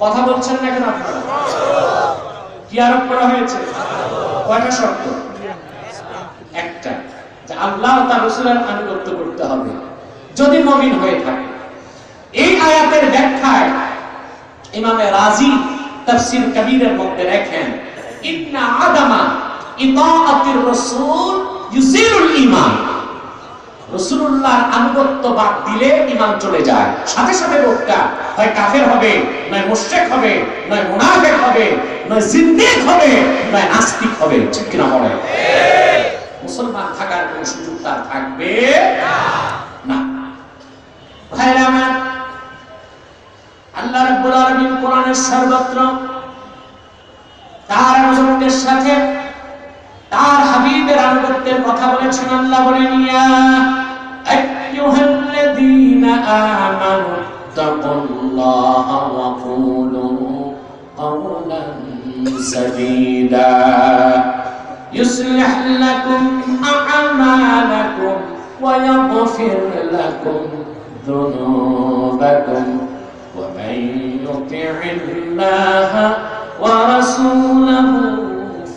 কথা বলছেন না কেন আপনারা? কি আরোপ করা হয়েছে? কয়টা শর্ত? একটা, যে আল্লাহ ও তার রাসূলের আনুগত্য করতে হবে যদি মুমিন হয়ে থাকে। এই আয়াতের ব্যাখ্যায় ইমামে রাজি তাফসীর কবীরের মধ্যে লেখেন, ইন্না আদামা ইতাআতির রাসূল ইউসিরুল ঈমান রাসূলুল্লাহর আনুগত্য বাদ দিলে ঈমান চলে যায়। সাথে সাথে লোকটা হয় কাফের হবে, নয় মুশরিক হবে, নয় মুনাফিক হবে, নয় জিন্দিক হবে, নয় নাস্তিক হবে। ঠিক কিনা বলে? মুসলমান থাকার কোনো সুযোগ তার থাকবে না। ভাইরা আমার, আল্লাহ রাব্বুল আলামিন কোরআনের সর্বত্র তার আনুগত্যের সাথে তার হাবিবের আনুগত্যের কথা বলেছেন। আল্লাহ বলেন, ইয়া আইয়ুহাল্লাযীনা আমানু তাকুল্লাহা ওয়া কুলু কাওলান সাদীদা ইউসলিহ লাকুম আ'মালাকুম ওয়া ইয়াগফির লাকুম যুনুবাকুম ওয়া মান ইউতি'িল্লাহা ওয়া রাসূলাহু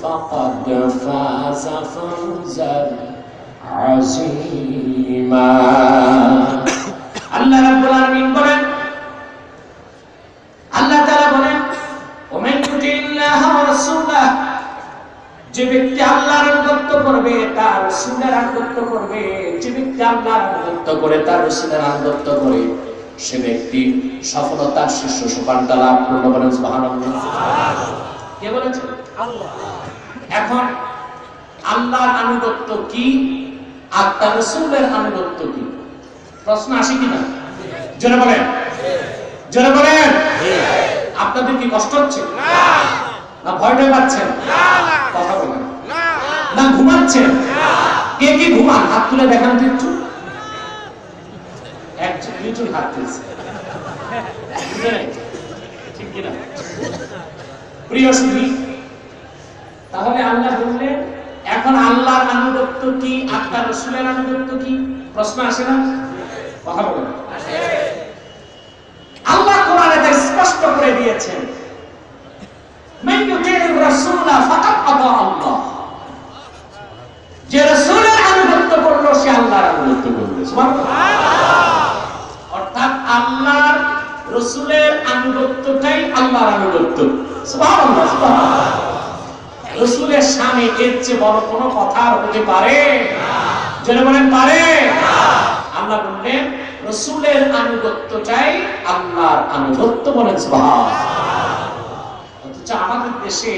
فقد فاز فوزا عظيما। আল্লাহ রাব্বুল আলামিন বলেন, আল্লাহ তাআলা বলেন, ওমান ইউতিল্লাহ ওয়া রাসূলাহ, যে ব্যক্তি আল্লাহর আনুগত্য করবে তার রাসূলের আনুগত্য করবে, যে ব্যক্তি আল্লাহর আনুগত্য করে তার রাসূলের আনুগত্য করে, সে ব্যক্তি সফলতার শীর্ষ সোপানটা লাভ করবে। বলেন সুবহানাল্লাহ। কে বলেছে? আল্লাহ। এখন আল্লাহর আনুগত্য কি আর তার রাসূলের আনুগত্য কি? প্রশ্ন আসে কিনা? জোরে বলেন, জোরে বলেন। আপনাদের কি কষ্ট হচ্ছে? না ভয় পাচ্ছেন? কথা বলেন। না ঘুমাচ্ছেন? কে কে ঘুমান হাত তুলে দেখান তো একটু। একজন দুইজন হাত তুলছে, ঠিক কিনা? প্রিয় সুধী, তাহলে আল্লাহ বললেন এখন আল্লাহর আনুগত্য কি আর তার রাসূলের আনুগত্য কি? প্রশ্ন আসে না? কথা বলেন। আল্লাহ কোরআনে তা স্পষ্ট করে দিয়েছেন, মান ইউতি'র রাসূলা ফাকাদ আতা আল্লাহ, যে রাসূলের আনুগত্য করলো সে আল্লাহর আনুগত্য করবে। সুবহানাল্লাহ। অর্থাৎ আল্লাহর রাসূলের আনুগত্যটাই আল্লাহর আনুগত্য। সুবহানাল্লাহ, সুবহানাল্লাহ। রাসূলের শানে এর চেয়ে বড় কোনো কথা হতে পারে না? যারা বলেন পারে না। আল্লাহ বললেন রাসূলের আনুগত্যটাই আল্লাহর আনুগত্য। বলেন সুবহানাল্লাহ। অথচ আমাদের দেশে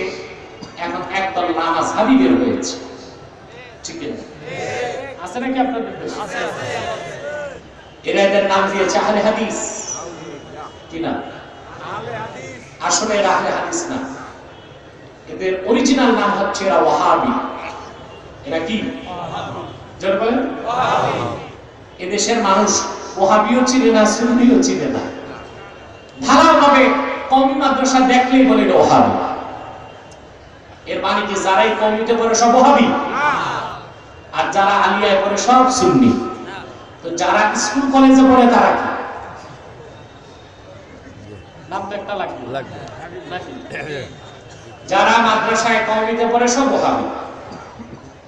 এখন একদল লামাযহাবী বের হয়েছে, ঠিক না? আছে নাকি আপনাদের দেশে? আছে। এরা এদের নাম দিয়েছে আহলে হাদিস। কি না? আহলে হাদিস। আসলে এরা আহলে হাদিস না, এদের অরিজিনাল নাম হচ্ছে এরা ওয়াহাবি। এরা কি? যারা বলেন ওয়াহাবি। এদেশের মানুষ ওয়াহাবিও চিনে না, সুন্নিও চিনে না। ধারাভাবে কওমি মাদ্রাসা দেখলেই বলে এটা ওয়াহাবি। এর মানে কি যারাই কওমিতে পড়ে সব ওয়াহাবি? আর যারা আলিয়ায় পড়ে সব সুন্নি? তো যারা স্কুল কলেজে পড়ে তারা কি? নাম তো একটা লাগবে নাকি? যারা মাদ্রাসায় কওমিতে পড়ে সব ওয়াহাবি,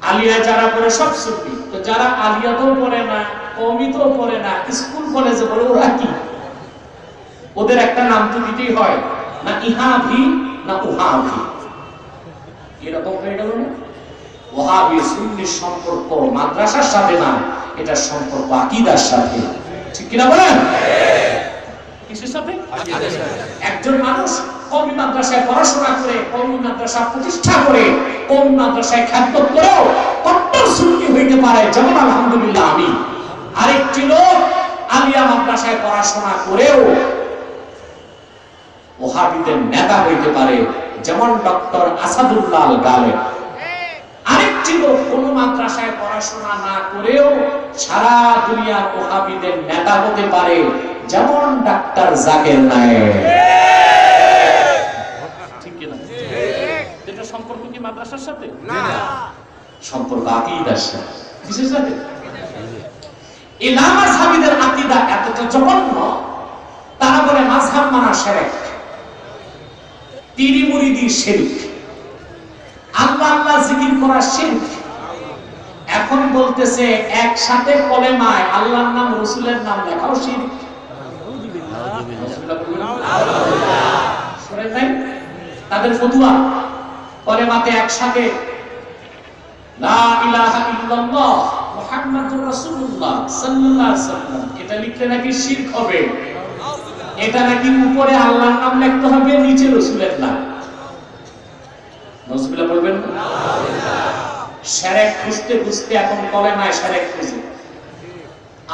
আলিয়ায় যারা পড়ে সব সুন্নি। তো যারা আলিয়াতেও পড়ে না, কওমিতেও পড়ে না, স্কুল কলেজে পড়ে ওরা কি? ওদের একটা নাম তো দিতেই হয় না, ইহাভি না উহাভি। এরকম হয়ে গেল না? ওয়াহাবি সুন্নির সম্পর্ক মাদ্রাসার সাথে না, এটা সম্পর্ক আকীদার সাথে। ঠিক কিনা বলেন? কিসের সাথে? আকীদার সাথে। একজন মানুষ কওমি মাদ্রাসায় পড়াশোনা করে, কওমি মাদ্রাসা প্রতিষ্ঠা করে, কওমি মাদ্রাসায় খ্যাতমত করেও কট্টর সুন্নি হইতে পারে, যেমন আলহামদুলিল্লাহ আমি। আরেকটি লোক আলিয়া মাদ্রাসায় পড়াশোনা করেও ওয়াহাবিদের নেতা হইতে পারে, যেমন ডক্টর আসাদুল্লাহ আল গালেব। আরেকটি লোক কোন মাদ্রাসায় পড়াশোনা না করেও সারা দুনিয়ার ওয়াহাবিদের নেতা হতে পারে, যেমন ডাক্তার জাকির নায়েক। ঠিক কি না? এটা সম্পর্ক কি মাদ্রাসার সাথে? না, সম্পর্ক আকীদার সাথে। কিসের সাথে? এই লামাযহাবীদের আকীদা এতটা জঘন্য, তারা বলে মাযহাব মানা শিরক, পীরি মুরিদি শিরক, আল্লাহ আল্লাহ জিকির করা শিরক। এখন বলতেছে একসাথে কলেমায় আল্লাহর নাম রাসূলের নাম লেখাও শিরক। শুনেন নাই তাদের ফতোয়া? কলেমাতে একসাথে লা ইলাহা ইল্লাল্লাহ মুহাম্মাদুর রাসূলুল্লাহ সাল্লাল্লাহু আলাইহি ওয়াসাল্লাম এটা লিখলে নাকি শিরক হবে, এটা নাকি উপরে আল্লাহর নাম লিখতে হবে, নিচে রাসূলের নাম। নাউজুবিল্লাহ বলবেন না? শিরক খুঁজতে খুঁজতে এখন কলেমায় শিরক খুঁজে।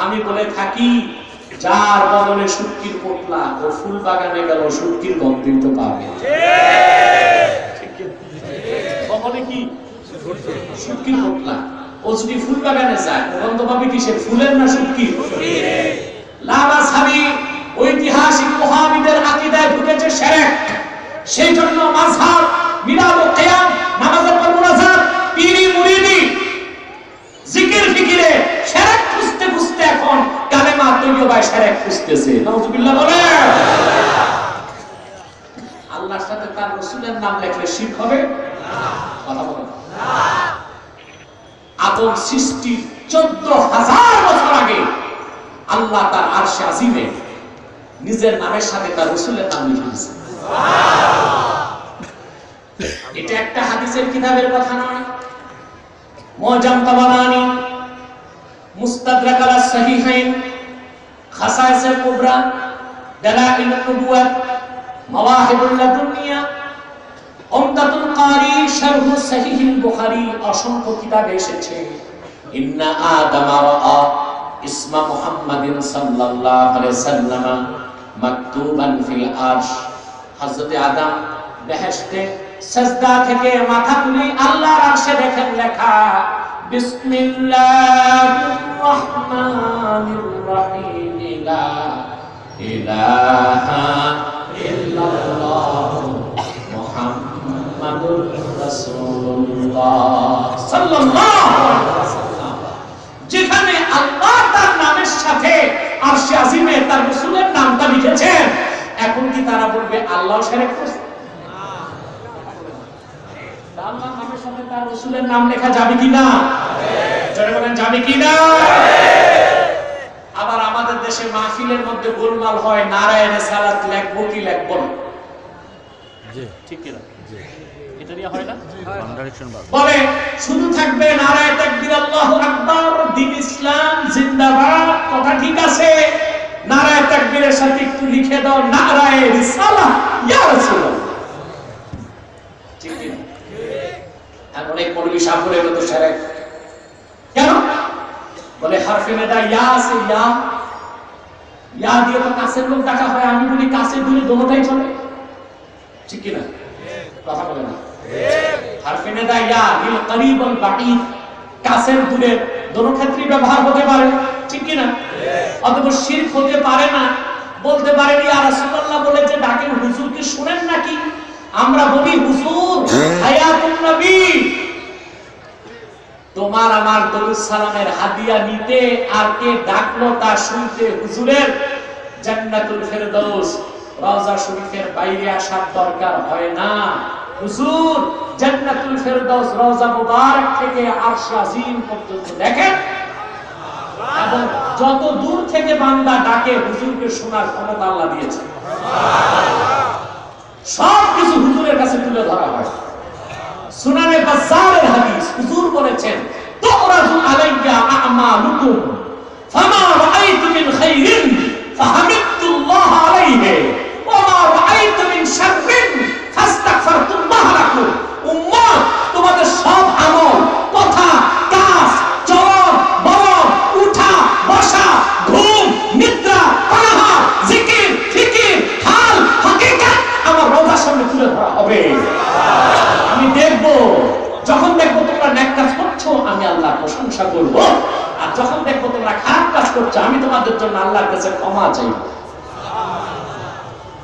আমি বলে থাকি যার বদলে শুটকির পোটলা ও ফুল বাগানে গেল শুটকির গন্ধই তো পাবে। বদলে কি শুটকির পোটলা, ও যদি ফুল বাগানে যায় গন্ধ পাবে কিসের, ফুলের না শুটকির? লামাযহাবী ঐতিহাসিক ওয়াহাবীদের আকীদায় ঢুকেছে শিরক। সেই জন্য মাযহাব, মিলাদ ও কিয়াম, নামাজের পর মুনাজাত, পীরি মুরিদি, জিকির ফিকিরে শিরক খুঁজতে খুঁজতে এখন কালেমা তৈয়বায় শিরক খুঁজতেছে। নাউজুবিল্লাহ বলে। আল্লাহর সাথে তার রাসূলের নাম লিখলে শিরক হবে না? কথা বলেন না। আদম সৃষ্টির 14,000 বছর আগে আল্লাহ তার আরশে আজিমে নিজের নামের সাথে তার রাসূলের নাম লিখে দিয়েছেন। এটা একটা হাদিসের কিতাবের কথা নয়। মুআজাম তাবারানী, মুস্তাদরাক আলা সাহিহাইন, খাসায়েসুল কুবরা, দালাইলুন নুবুওয়াত, মাওয়াহিবুল লাদুনিয়া, উমদাতুল কারি, শারহু সাহিহুল বুখারী, অসংখ্য কিতাবে এসেছে ইন্না আদামা রাআ ইসমা মুহাম্মাদিন সাল্লাল্লাহু আলাইহি সাল্লাম মাকতুবান ফিল আরশ। হযরত আদম বেহেশতে সাজদা থেকে মাথা তুলে আল্লাহর আরশে দেখেন লেখা বিসমিল্লাহির রহমানির রহিম, লা ইলাহা ইল্লাল্লাহ মুহাম্মাদুর রাসূলুল্লাহ সাল্লাল্লাহু আলাইহি ওয়াসাল্লাম। যেখানে আল্লাহ তার নামের সাথে আরশে আজিমে তার রাসূলের নামটা লিখেছেন, এখন কি তারা বলবে আল্লাহ শিরক করছে? আল্লাহর নামের সাথে তার রাসূলের নাম লেখা যাবে কি না? জোরে বলেন যাবে কি না? আবার আমাদের দেশে মাহফিলের মধ্যে গোলমাল হয়, নারায়ে রিসালাত লিখবো কি লিখবো না? জি ঠিক কি না? জি এটা নিয়ে হয় না? বলে শুধু থাকবে নারায়ে তাকবীর আল্লাহু আকবার, দ্বীন ইসলাম জিন্দাবাদ, কথা ঠিক আছে। নারায়ে তাকবীরের সাথে একটু লিখে দাও নারায়ে রিসালাত ইয়া রাসূলুল্লাহ, ঠিক কি না? আর অনেক মৌলভী সাহেব বলে এটা তো শিরক। কেন? বলে হারফে নেদা ইয়া আছে, ইয়া দিয়ে তো কাছের লোক ডাকা হয়। আমি বলি কাছের দূরে দোনোটাই চলে, ঠিক কি না? কথা বলে না। হারফে নেদা ইয়া লিল করিব ওয়াল বাঈদ, কাছের দূরে দোনো ক্ষেত্রেই ব্যবহার হতে পারে, ঠিক কি না? অতঃপর শিরক হতে পারে না। বলতে পারেন ইয়া রাসূলুল্লাহ বলে যে ডাকেন, হুজুর কি শুনেন নাকি? আমরা বলি হুজুর হায়াতুন নবী, তোমার আমার দরুদ সালামের হাদিয়া নিতে আর কে ডাকলো তা শুনতে হুজুরের জান্নাতুল ফেরদৌস রওজা শরীফের বাইরে আসার দরকার হয় না। হুজুর জান্নাতুল ফেরদৌস রওজা মুবারক থেকে আরশ আজিম পর্যন্ত দেখেন, এবং যত দূর থেকে বান্দা ডাকে হুজুরকে শোনার ক্ষমতা আল্লাহ দিয়েছে। সব কিছু হুজুরের কাছে তুলে ধরা হয়। সুনানে বাজ্জারের হাদিস, হুজুর বলেছেন তুরাজু আলাইয়া আমালুকুম ফামা রাআইতু মিন খাইরিন ফাহামিদতুল্লাহ আলাইহি ওয়া মা রাআইতু মিন শাররিন ফাস্তাগফিরতুল্লাহ লাকুম। উম্মত, তোমাদের সব আমল, কথা, কাজ, চলন, বলন, উঠা, বসা, ঘুম, নিদ্রা, পানাহার, জিকির, ফিকির, হাল, হাকিকত আমার রওজার সামনে তুলে ধরা হবে। আমি দেখবো, যখন দেখবো তোমরা নেক কাজ করছো আমি আল্লাহর প্রশংসা করব, আর যখন দেখবো তোমরা খারাপ কাজ করছো আমি তোমাদের জন্য আল্লাহর কাছে ক্ষমা চাইব।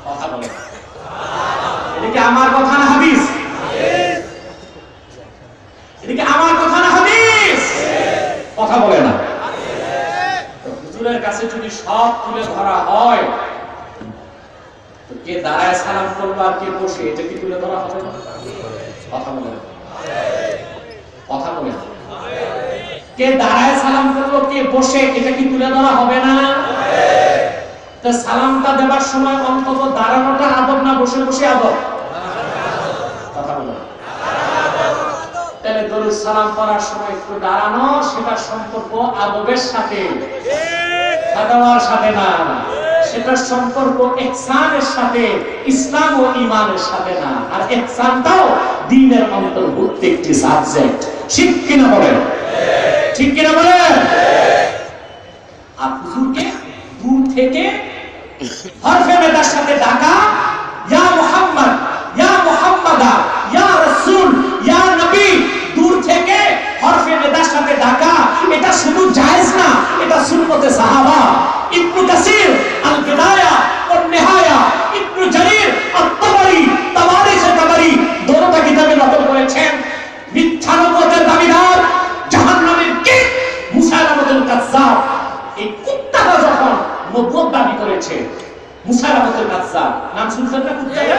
কথা বলে এটা কি আমার কথা না হাদিস? এটা কি আমার কথা না হাদিস? কথা বলে না। হুজুরের কাছে যদি সব তুলে ধরা হয়, তো কে দাঁড়ায় সালাম করলো আর কে বসে, এটা কি তুলে ধরা হবে না? কথা বলে না। কথা বলে না। কে দাঁড়ায় সালাম করলো কে বসে, এটা কি তুলে ধরা হবে না? তো সালামটা দেবার সময় অন্তত দাঁড়ানোটা আদব না বসে বসে আদব? কথা বলে না। তাহলে দরুদ দরুদ সালাম পড়ার সময় একটু দাঁড়ানো, সেটা সম্পর্ক আদবের সাথে, সাদাওয়ার সাথে না, সেটার সম্পর্ক ইহসানের সাথে, ইসলাম ও ঈমানের সাথে না। আর ইহসানটাও দ্বীনের অন্তর্ভুক্ত একটি সাবজেক্ট। ঠিক কিনা বলেন? ঠিক কিনা বলেন? আর হুজুরকে দূর থেকে হরফে নেদার সাথে ডাকা, ইয়া মুহাম্মদ, ইয়া মুহাম্মাদা, ইয়া রাসূল, ইয়া নবী, দূর থেকে হরফে নেদার সাথে ডাকা, এটা শুধু জায়েজ না, এটা সুন্নতে সাহাবা। ইবনে কাসির আল বিদায়া ওয়ান নিহায়া, ইবনে জারীর আত-তাবারি, তাবারিখে তাবারি দোনোটা কিতাবে নকল করেছেন। মিথ্যা নবুয়তের দাবিদার জাহান্নামের কীট মুসাইলামাতুল কাজ্জাব, এই কুত্তাটা যখন নবুয়ত দাবি করেছে, মুসাইলামাতুল কাজ্জাব, নাম শুনছেন না কুত্তাটা?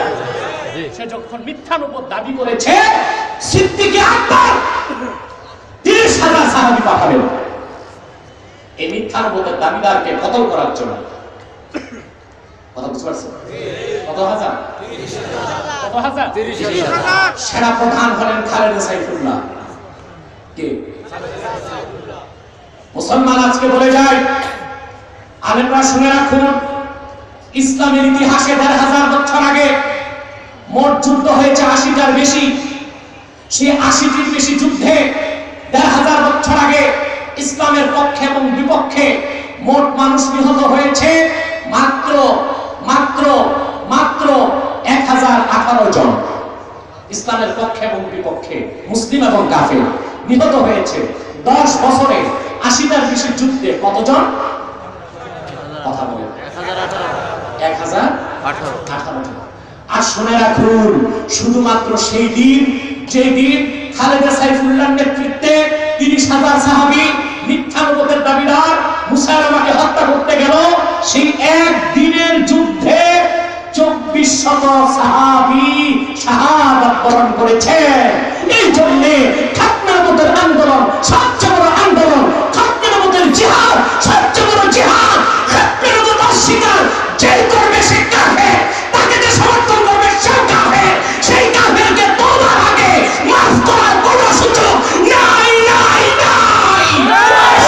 সে যখন মিথ্যা নবুয়ত দাবি করেছে, সিদ্দিকে আকবর 30,000 সাহাবী পাঠালেন এই মিথ্যা নবুয়তের দাবিদারকে কতল করার জন্য। কথা বুঝতে পারছেন? কত হাজার? 30,000। কত হাজার? 30,000। সেনা প্রধান হলেন খালেদ সাইফুল্লাহ। কে? মুসলমান আজকে বলে যায়, আলেমরা শুনে রাখুন, ইসলামের ইতিহাসে 1,500 বছর আগে মোট যুদ্ধ হয়েছে 80টার বেশি। সেই 80টির বেশি যুদ্ধে 1,500 বছর আগে ইসলামের পক্ষে এবং বিপক্ষে মোট মানুষ নিহত হয়েছে মাত্র মাত্র মাত্র 1018 জন। ইসলামের পক্ষে এবং বিপক্ষে মুসলিম এবং কাফের নিহত হয়েছে 10 বছরে 80টার বেশি যুদ্ধে কতজন? কথা বলেন। 1018 জন। আর শুনে রাখুন, শুধুমাত্র সেই দিন, যে দিন খালেদ সাইফুল্লাহর নেতৃত্বে 30,000 সাহাবী মিথ্যা নবুয়তের দাবিদার মুসাইলামাকে হত্যা করতে গেল, সেই এক দিনের যুদ্ধে 2400 সাহাবী শাহাদাত বরণ করেছে। এই জন্য খাতনা নবুয়তের আন্দোলন সবচেয়ে বড় আন্দোলন, খাতনা নবুয়তের জিহাদ সবচেয়ে বড় জিহাদ। খাতনা নবুয়ত অস্বীকার যে করবে সে কাফের, তাকে যে সমর্থন করবে সে কাফের। সেই কাফেরকে তোবার আগে মাফ করার কোনো সুযোগ নাই, নাই, নাই।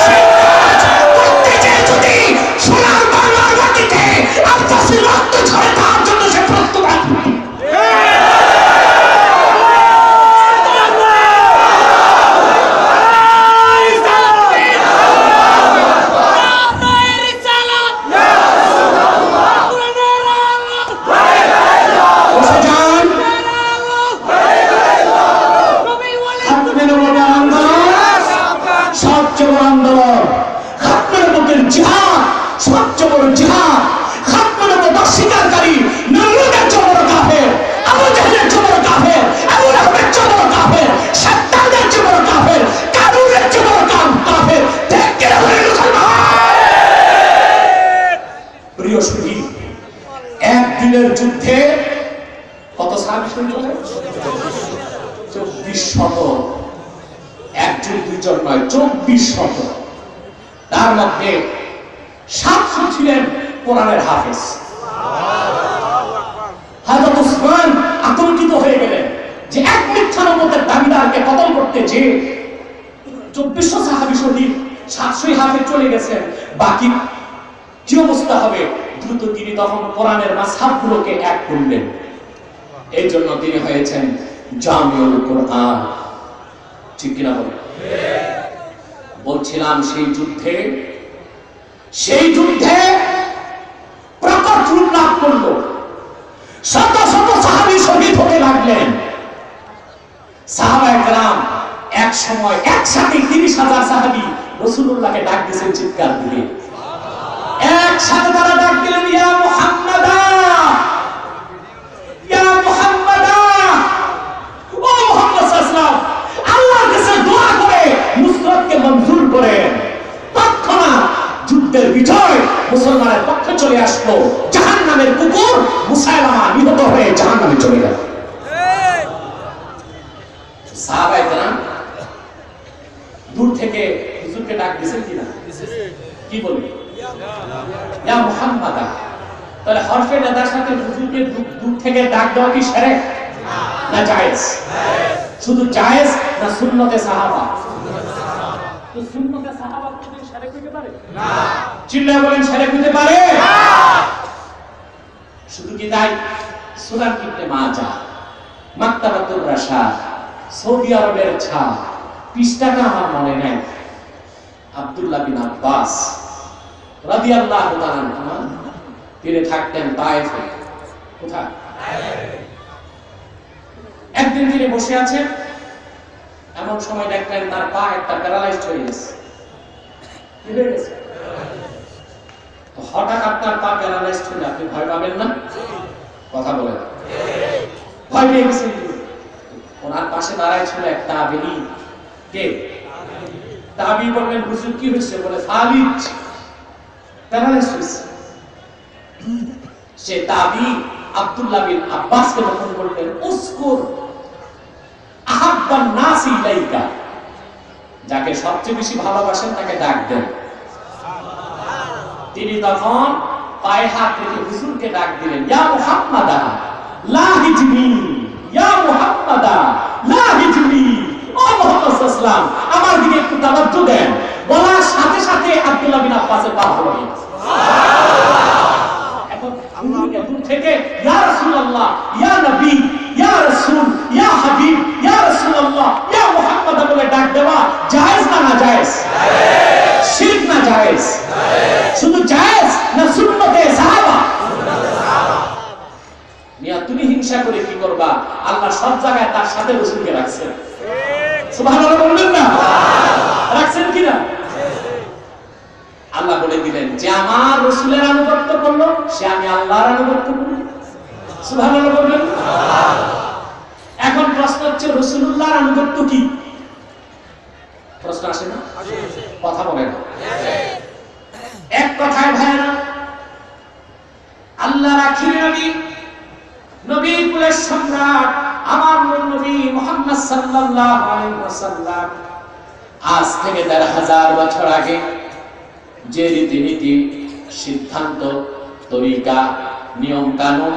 সেই কাজ করতে যেয়ে যদি সোনার বাংলার মাটিতে আব্বাসীর রক্ত ঝরে, তার জন্য সে প্রস্তুত আছে। একদিনের যুদ্ধে কত সাহাবী শহীদ হলেন? 2400। একজন দুইজন নয়, 2400। তার মধ্যে 700 ছিলেন কোরআনের হাফেজ। হযরত উসমান আতঙ্কিত হয়ে গেলেন যে এক মিথ্যা নবুয়তের দাবিদারকে কতল করতে যে 2400 সাহাবী শহীদ, 700 হাফেজ চলে গেছেন, বাকি কি অবস্থা হবে? দ্রুত তিনি তখন কোরআনের মাযহাবগুলোকে এক করলেন। এই জন্য তিনি হয়েছেন জামিউল কোরআন। ঠিক কিনা বলেন? বলছিলাম সেই যুদ্ধে প্রকট রূপ লাভ করলো। শত শত সাহাবী শহীদ হতে লাগলেন। সাহাবায়ে কেরাম এক সময় একসাথে 30,000 সাহাবী রাসূলুল্লাহকে ডাক দিয়েছেন চিৎকার দিয়ে। একসাথে তারা ডাক দিলেন, ইয়া মুহাম্মাদা, ইয়া মুহাম্মাদা। ও মুহাম্মদ সাল্লাল্লাহু আলাইহি ওয়াসাল্লাম, আল্লাহর কাছে দোয়া করে নুসরাতকে মঞ্জুর করেন। তৎক্ষণাৎ যুদ্ধের বিজয় মুসলমানের পক্ষে চলে আসলো। জাহান্নামের কুকুর মুসাইলামা নিহত হয়ে জাহান্নামে চলে গেল। সাহাবায়ে কেরাম দূর থেকে হুজুরকে ডাক দিয়েছেন কিনা? কি বলবে? ইয়া মুহাম্মাদা। তাহলে হরফে নেদার সাথে হুজুরকে দূর থেকে ডাক দেওয়া কি শিরক না জায়েজ? শুধু জায়েজ না সুন্নতে সাহাবা? তো সুন্নতে সাহাবা কি শিরক হতে পারে? না। চিল্লায় বলেন শিরক হতে পারে? না। শুধু কি তাই? সুনান ইবনে মাজাহ, মাকতাবাতুর রাশাদ, সৌদি আরবের ছাপ, পৃষ্ঠাটা আমার মনে নেই। আব্দুল্লাহ বিন আব্বাস রাদিয়াল্লাহু তাআলা আনহু তিনি থাকতেন তায়েফে। কোথায়? একদিন তিনি বসে আছেন, এমন সময় দেখলেন তার পা একটা প্যারালাইজড হয়ে গেছে। কি হয়ে গেছে? তো হঠাৎ আপনার পা প্যারালাইজড হলে আপনি ভয় পাবেন না? কথা বলেন। ভয় পেয়ে গেছেন। ওনার পাশে দাঁড়ায় ছিল এক তাবেঈ। কে? তাবেঈ বললেন, হুজুর কি হয়েছে? বলে ফালিজ, প্যারালাইজড হয়েছে। সে তাবেঈ আব্দুল্লাহ বিন আব্বাসকে তখন বললেন, উসকুর আহাব্বান নাস ইলাইকা, যাকে সবচেয়ে বেশি ভালোবাসেন তাকে ডাক দেন। তিনি তখন পায়ে হাত রেখে হুজুরকে ডাক দিলেন, ইয়া মুহাম্মাদা লা হিজনি, ইয়া মুহাম্মাদা লা হিজনি। ও মুহাম্মদ সাল্লাল্লাহু আলাইহি ওয়াসাল্লাম, আমার দিকে একটু তাওয়াজ্জু দেন। বলার সাথে সাথে আব্দুল্লাহ বিন আব্বাসের পা ধরে গেছে। এখন হুজুরকে দূর থেকে ইয়া রাসূলুল্লাহ, ইয়া নবী, ইয়া রাসূল, ইয়া হাবিব, ইয়া রাসূলুল্লাহ, ইয়া মুহাম্মাদ বলে ডাক দেওয়া জায়েজ না নাজায়েজ? জায়েজ। শিরক না জায়েজ? জায়েজ। শুধু জায়েজ না সুন্নতে সাহাবা? সুন্নতে সাহাবা। মিয়া তুমি হিংসা করে কি করবা? আল্লাহ সব জায়গায় তার সাথে রাসূলকে রাখছেন। ঠিক। সুবহানাল্লাহ বলবেন না? রাখছেন কি না? আল্লাহ বলে দিলেন যে আমার রাসূলের আনুগত্য করলো সে আমি আল্লাহর আনুগত্য করব। সুবহানাল্লাহ বলবেন। এখন প্রশ্ন হচ্ছে রাসূলুল্লাহর আনুগত্য কি? প্রশ্ন আসে না? কথা বলে না। এক কথায় ভাইরা, আল্লাহর আখির নবী, নবী কুলের সম্রাট আমার নবী মুহাম্মদ সাল্লাল্লাহু আলাইহি ওয়াসাল্লাম আজ থেকে ১৫০০ বছর আগে যে রীতিনীতি, সিদ্ধান্ত, তরিকা, নিয়ম কানুন,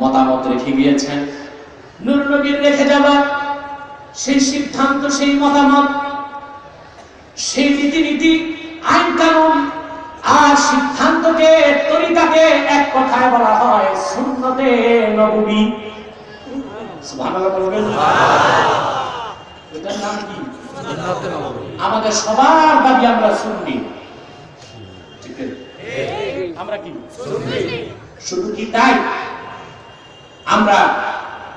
মতামত রেখে গিয়েছেন, নূর নবীর রেখে যাওয়া সেই সিদ্ধান্ত, সেই মতামত, সেই রীতিনীতি, আইন কানুন আর সিদ্ধান্তকে, তরিকাকে এক কথায় বলা হয় সুন্নতে নববী। সুবহানাল্লাহ বলবেন। এটার নাম কি? সুন্নতে নববী। আমাদের সবার দাবি আমরা সুন্নি। ঠিক আছে? আমরা কি সুন্নি? শুধু কি তাই? আমরা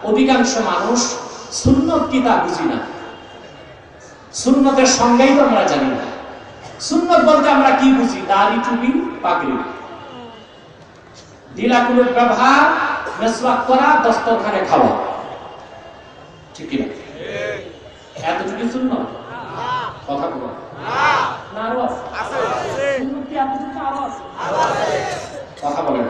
অধিকাংশ মানুষ সুন্নত কি তা বুঝি না। সুন্নতের সংজ্ঞাই তো আমরা জানি না। সুন্নত বলতে আমরা কি বুঝি? দাড়ি, টুপি, পাগড়ি, ঢিলাকুলের ব্যবহার, মেসওয়াক করা, দস্তরখানে খাওয়া। ঠিক কি না? এতটুকু সুন্নত? কথা বলো না। আরো আছে? সুন্নত কি এতটুকু আরো আছে? কথা বলেন।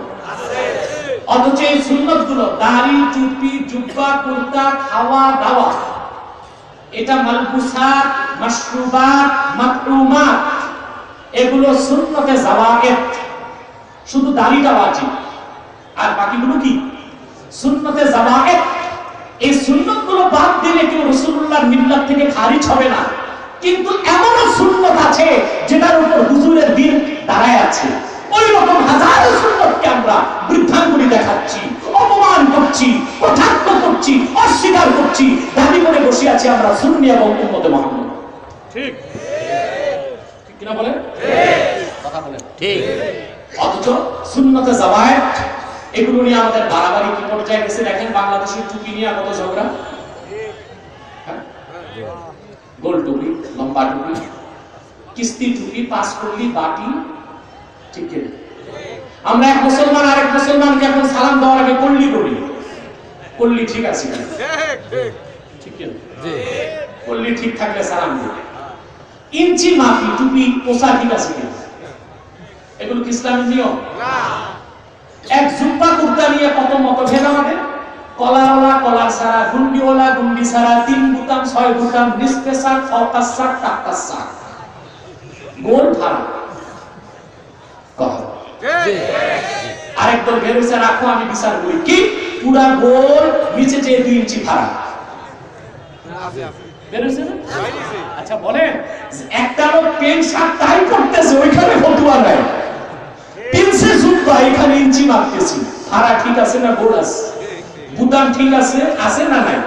অথচ এই সুন্নত গুলো দাড়ি, টুপি, জুব্বা, কুর্তা, খাওয়া দাওয়া, এটা মালবুসাত, মাশরুবাত, মাকরুমাত, এগুলো সুন্নতে জাওয়ায়েত। শুধু দাড়িটা ওয়াজিব আর বাকিগুলো কি সুন্নতে জাওয়ায়েত। এই সুন্নতগুলো বাদ দিলে কেউ রাসূলুল্লাহর মিল্লাত থেকে খারিজ হবে না। কিন্তু এমনও সুন্নত আছে যেটার উপর হুজুরের দিন দাঁড়ায় আছে। ওই রকম হাজারো সুন্নতকে আমরা বৃদ্ধাঙ্গুলি দেখাচ্ছি, অপমান করছি, কটাক্ষ করছি, অস্বীকার করছি, দাবি করে বসে আছি আমরা সুন্নি এবং উম্মতে মুহাম্মদ। ঠিক ঠিক কিনা বলেন? ঠিক কথা বলেন। ঠিক। অথচ সুন্নতে জাওয়ায়েত এগুলো নিয়ে আমাদের বাড়াবাড়ি কি পর্যায়ে গেছে দেখেন। বাংলাদেশের টুপি নিয়ে কত ঝগড়া। গোল টুপি, লম্বা টুপি, কিস্তি টুপি, পাঁচকল্লি, বাটি। ঠিক আছে? আমরা এক মুসলমান আরেক মুসলমানকে এখন সালাম দেওয়ার আগে কল্লি করি। কল্লি ঠিক আছে কিনা? ঠিক আছে? কল্লি ঠিক থাকলে সালাম দিই। ইঞ্চি মাপি টুপি পোষা ঠিক আছে কিনা? এগুলো কি ইসলামের নিয়ম? না। এক জুব্বা কুর্তা নিয়ে কত মতভেদ আমাদের। কলারওয়ালা কলার ছাড়া, গুন্ডিওয়ালা গুন্ডি ছাড়া, 3 বুতাম 6 বুতাম, নিস্পেসাক, ফকাসাক, টাকাসাক, গোল ভাড়া। আরেকদল বেরোছে, রাখো আমি বিচার করি। কি পুরা গোল, নিচে যে 2 ইঞ্চি ভাড়া। বের হয়েছে না? আচ্ছা বলেন, একটা লোক পেন শার্ট টাই পড়তেছে, ওইখানে ফতুয়া নাই, পেন্সে জুতা এখানে ইঞ্চি মারতেছি, ভাড়া ঠিক আছে না বোর্ড আছে, বুতাম ঠিক আছে আছে না নাই?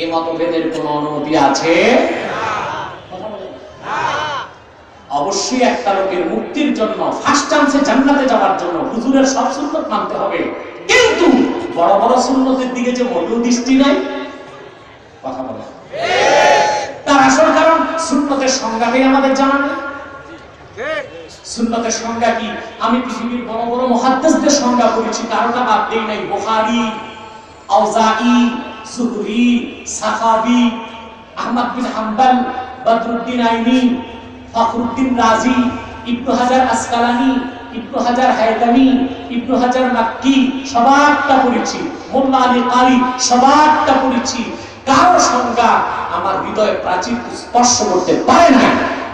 এই মতভেদের কোন অনুমতি আছে? অবশ্যই একটা লোকের মুক্তির জন্য, ফার্স্ট চান্সে জান্নাতে যাওয়ার জন্য হুজুরের সব সুন্নত মানতে হবে, কিন্তু বড় বড় সুন্নতের দিকে যে মূল্য দৃষ্টি নাই, কথা বলে তার আসল কারণ সুন্নতের সংজ্ঞাটাই আমাদের জানা নেই। সুন্নতের সংজ্ঞা কি? আমি পৃথিবীর বড় বড় মুহাদ্দিসদের সংজ্ঞা পড়েছি, কারোটা বাদ দেই নাই। বুখারী, আউজাঈ, সুহরী, সাখাবী, আহমদ বিন হাম্বল, বদরুদ্দিন আইনি, ফখরুদ্দিন রাজি, ইবনে হাজার আসকালানি, ইবনে হাজার হায়দামি, ইবনে হাজার মাক্কি, সবারটা পড়েছি। মোল্লা আলী কারি, সবারটা পড়েছি। কারো সংজ্ঞা আমার হৃদয়ে প্রাচীর স্পর্শ করতে পারে না।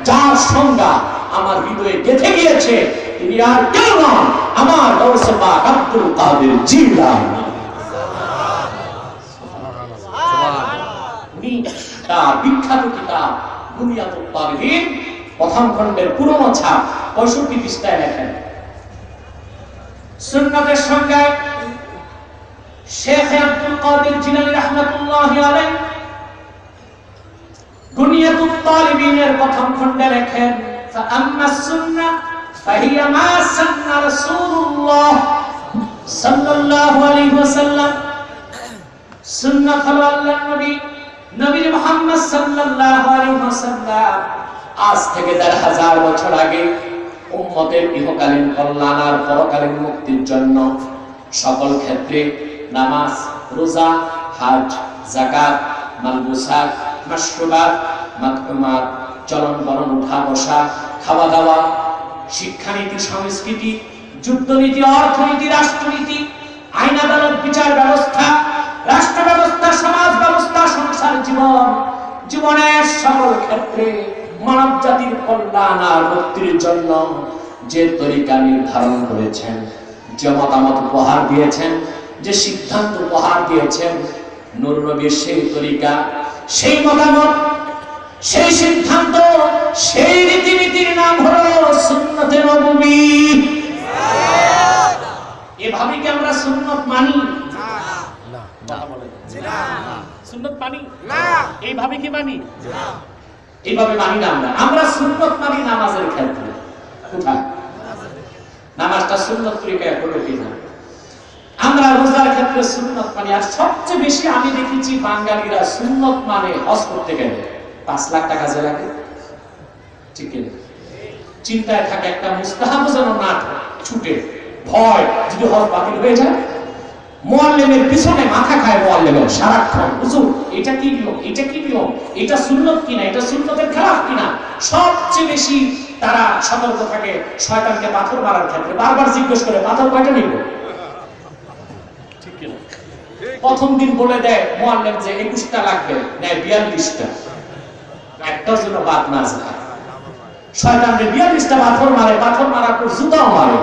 যার সংজ্ঞা আমার হৃদয়ে গেঁথে গিয়েছে তিনি আর কেউ নন, আমার গৌসে পাক আব্দুল কাদের জিলানী। তার বিখ্যাত কিতাব বুনিয়াতুত তালিবিন প্রথম খণ্ডের পুরনো ছাপ 65 পৃষ্ঠায় লেখেন, সুন্নাতের সংজ্ঞায় শেখ আব্দুল কাদের জিলানী রাহমাতুল্লাহি আলাইহি বুনিয়াতুত তালিবিনের প্রথম খণ্ডে লেখেন, ফাআম্মাস সুন্নাহ ফাহিয়া মা সান্না রাসূলুল্লাহ সাল্লাল্লাহু আলাইহি ওয়াসাল্লাম। সুন্নাত হলো আল্লাহর নবী নবী মুহাম্মদ সাল্লাল্লাহু আলাইহি ওয়াসাল্লাম আজ থেকে ১৫০০ বছর আগে উম্মতের ইহকালীন কল্যাণ আর পরকালীন মুক্তির জন্য সকল ক্ষেত্রে নামাজ, রোজা, হজ, যাকাত, মালবুসাত, মাশরুবাত, মাতকুমাত, চলন বরণ, উঠা বসা, খাওয়া দাওয়া, শিক্ষানীতি, সংস্কৃতি, যুদ্ধনীতি, অর্থনীতি, রাষ্ট্রনীতি, আইন আদালত, বিচার ব্যবস্থা, রাষ্ট্র ব্যবস্থা, সমাজ ব্যবস্থা, সংসার জীবন, জীবনের সকল ক্ষেত্রে মানব জাতির কল্যাণ আর মুক্তির জন্য যে তরিকা নির্ধারণ করেছেন, যে মতামত উপহার দিয়েছেন, যে সিদ্ধান্ত উপহার দিয়েছেন, নূর নবীর সেই তরিকা, সেই মতামত, সেই সিদ্ধান্ত, সেই রীতিনীতির নাম হলো সুন্নতে নববী। এভাবে কি আমরা সুন্নত মানি? সুন্নত মানি না। এইভাবে কি মানি? এইভাবে মানি না। আমরা সুন্নত মানি নামাজের ক্ষেত্রে। কোথায়? নামাজটা সুন্নত তরিকায় হলো কিনা? আমরা রোজার ক্ষেত্রে সুন্নত মানি। আর সবচেয়ে বেশি আমি দেখেছি বাঙালিরা সুন্নত মানে হজ করতে গেলে 5 লাখ টাকা যে লাগে, ঠিক কিনা? চিন্তায় থাকে একটা মুস্তাহাব যেন না ছুটে, ভয় যদি হজ বাতিল হয়ে যায়। মুআল্লিমের পিছনে মাথা খায় মুআল্লিমের সারাক্ষণ, হুজুর এটা কি নিয়ম, এটা কি নিয়ম, এটা সুন্নত কিনা, এটা সুন্নতের খেলাফ কিনা। সবচেয়ে বেশি তারা সতর্ক থাকে শয়তানকে পাথর মারার ক্ষেত্রে। বারবার জিজ্ঞেস করে পাথর কয়টা নিব, ঠিক কিনা? প্রথম দিন বলে দেয় মুআল্লিম যে 21টা লাগবে, নেয় 42টা, একটার জন্য বাদ না যায়। শয়তানকে 42টা পাথর মারে, পাথর মারার পর জুতাও মারে।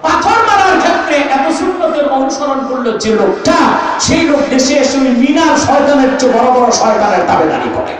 পাথর মারার ক্ষেত্রে এত সুন্নতের অনুসরণ করলো যে লোকটা, সেই লোক দেশে এসে মিনার শয়তানের চেয়ে বড় বড় শয়তানের তাবেদারি করে।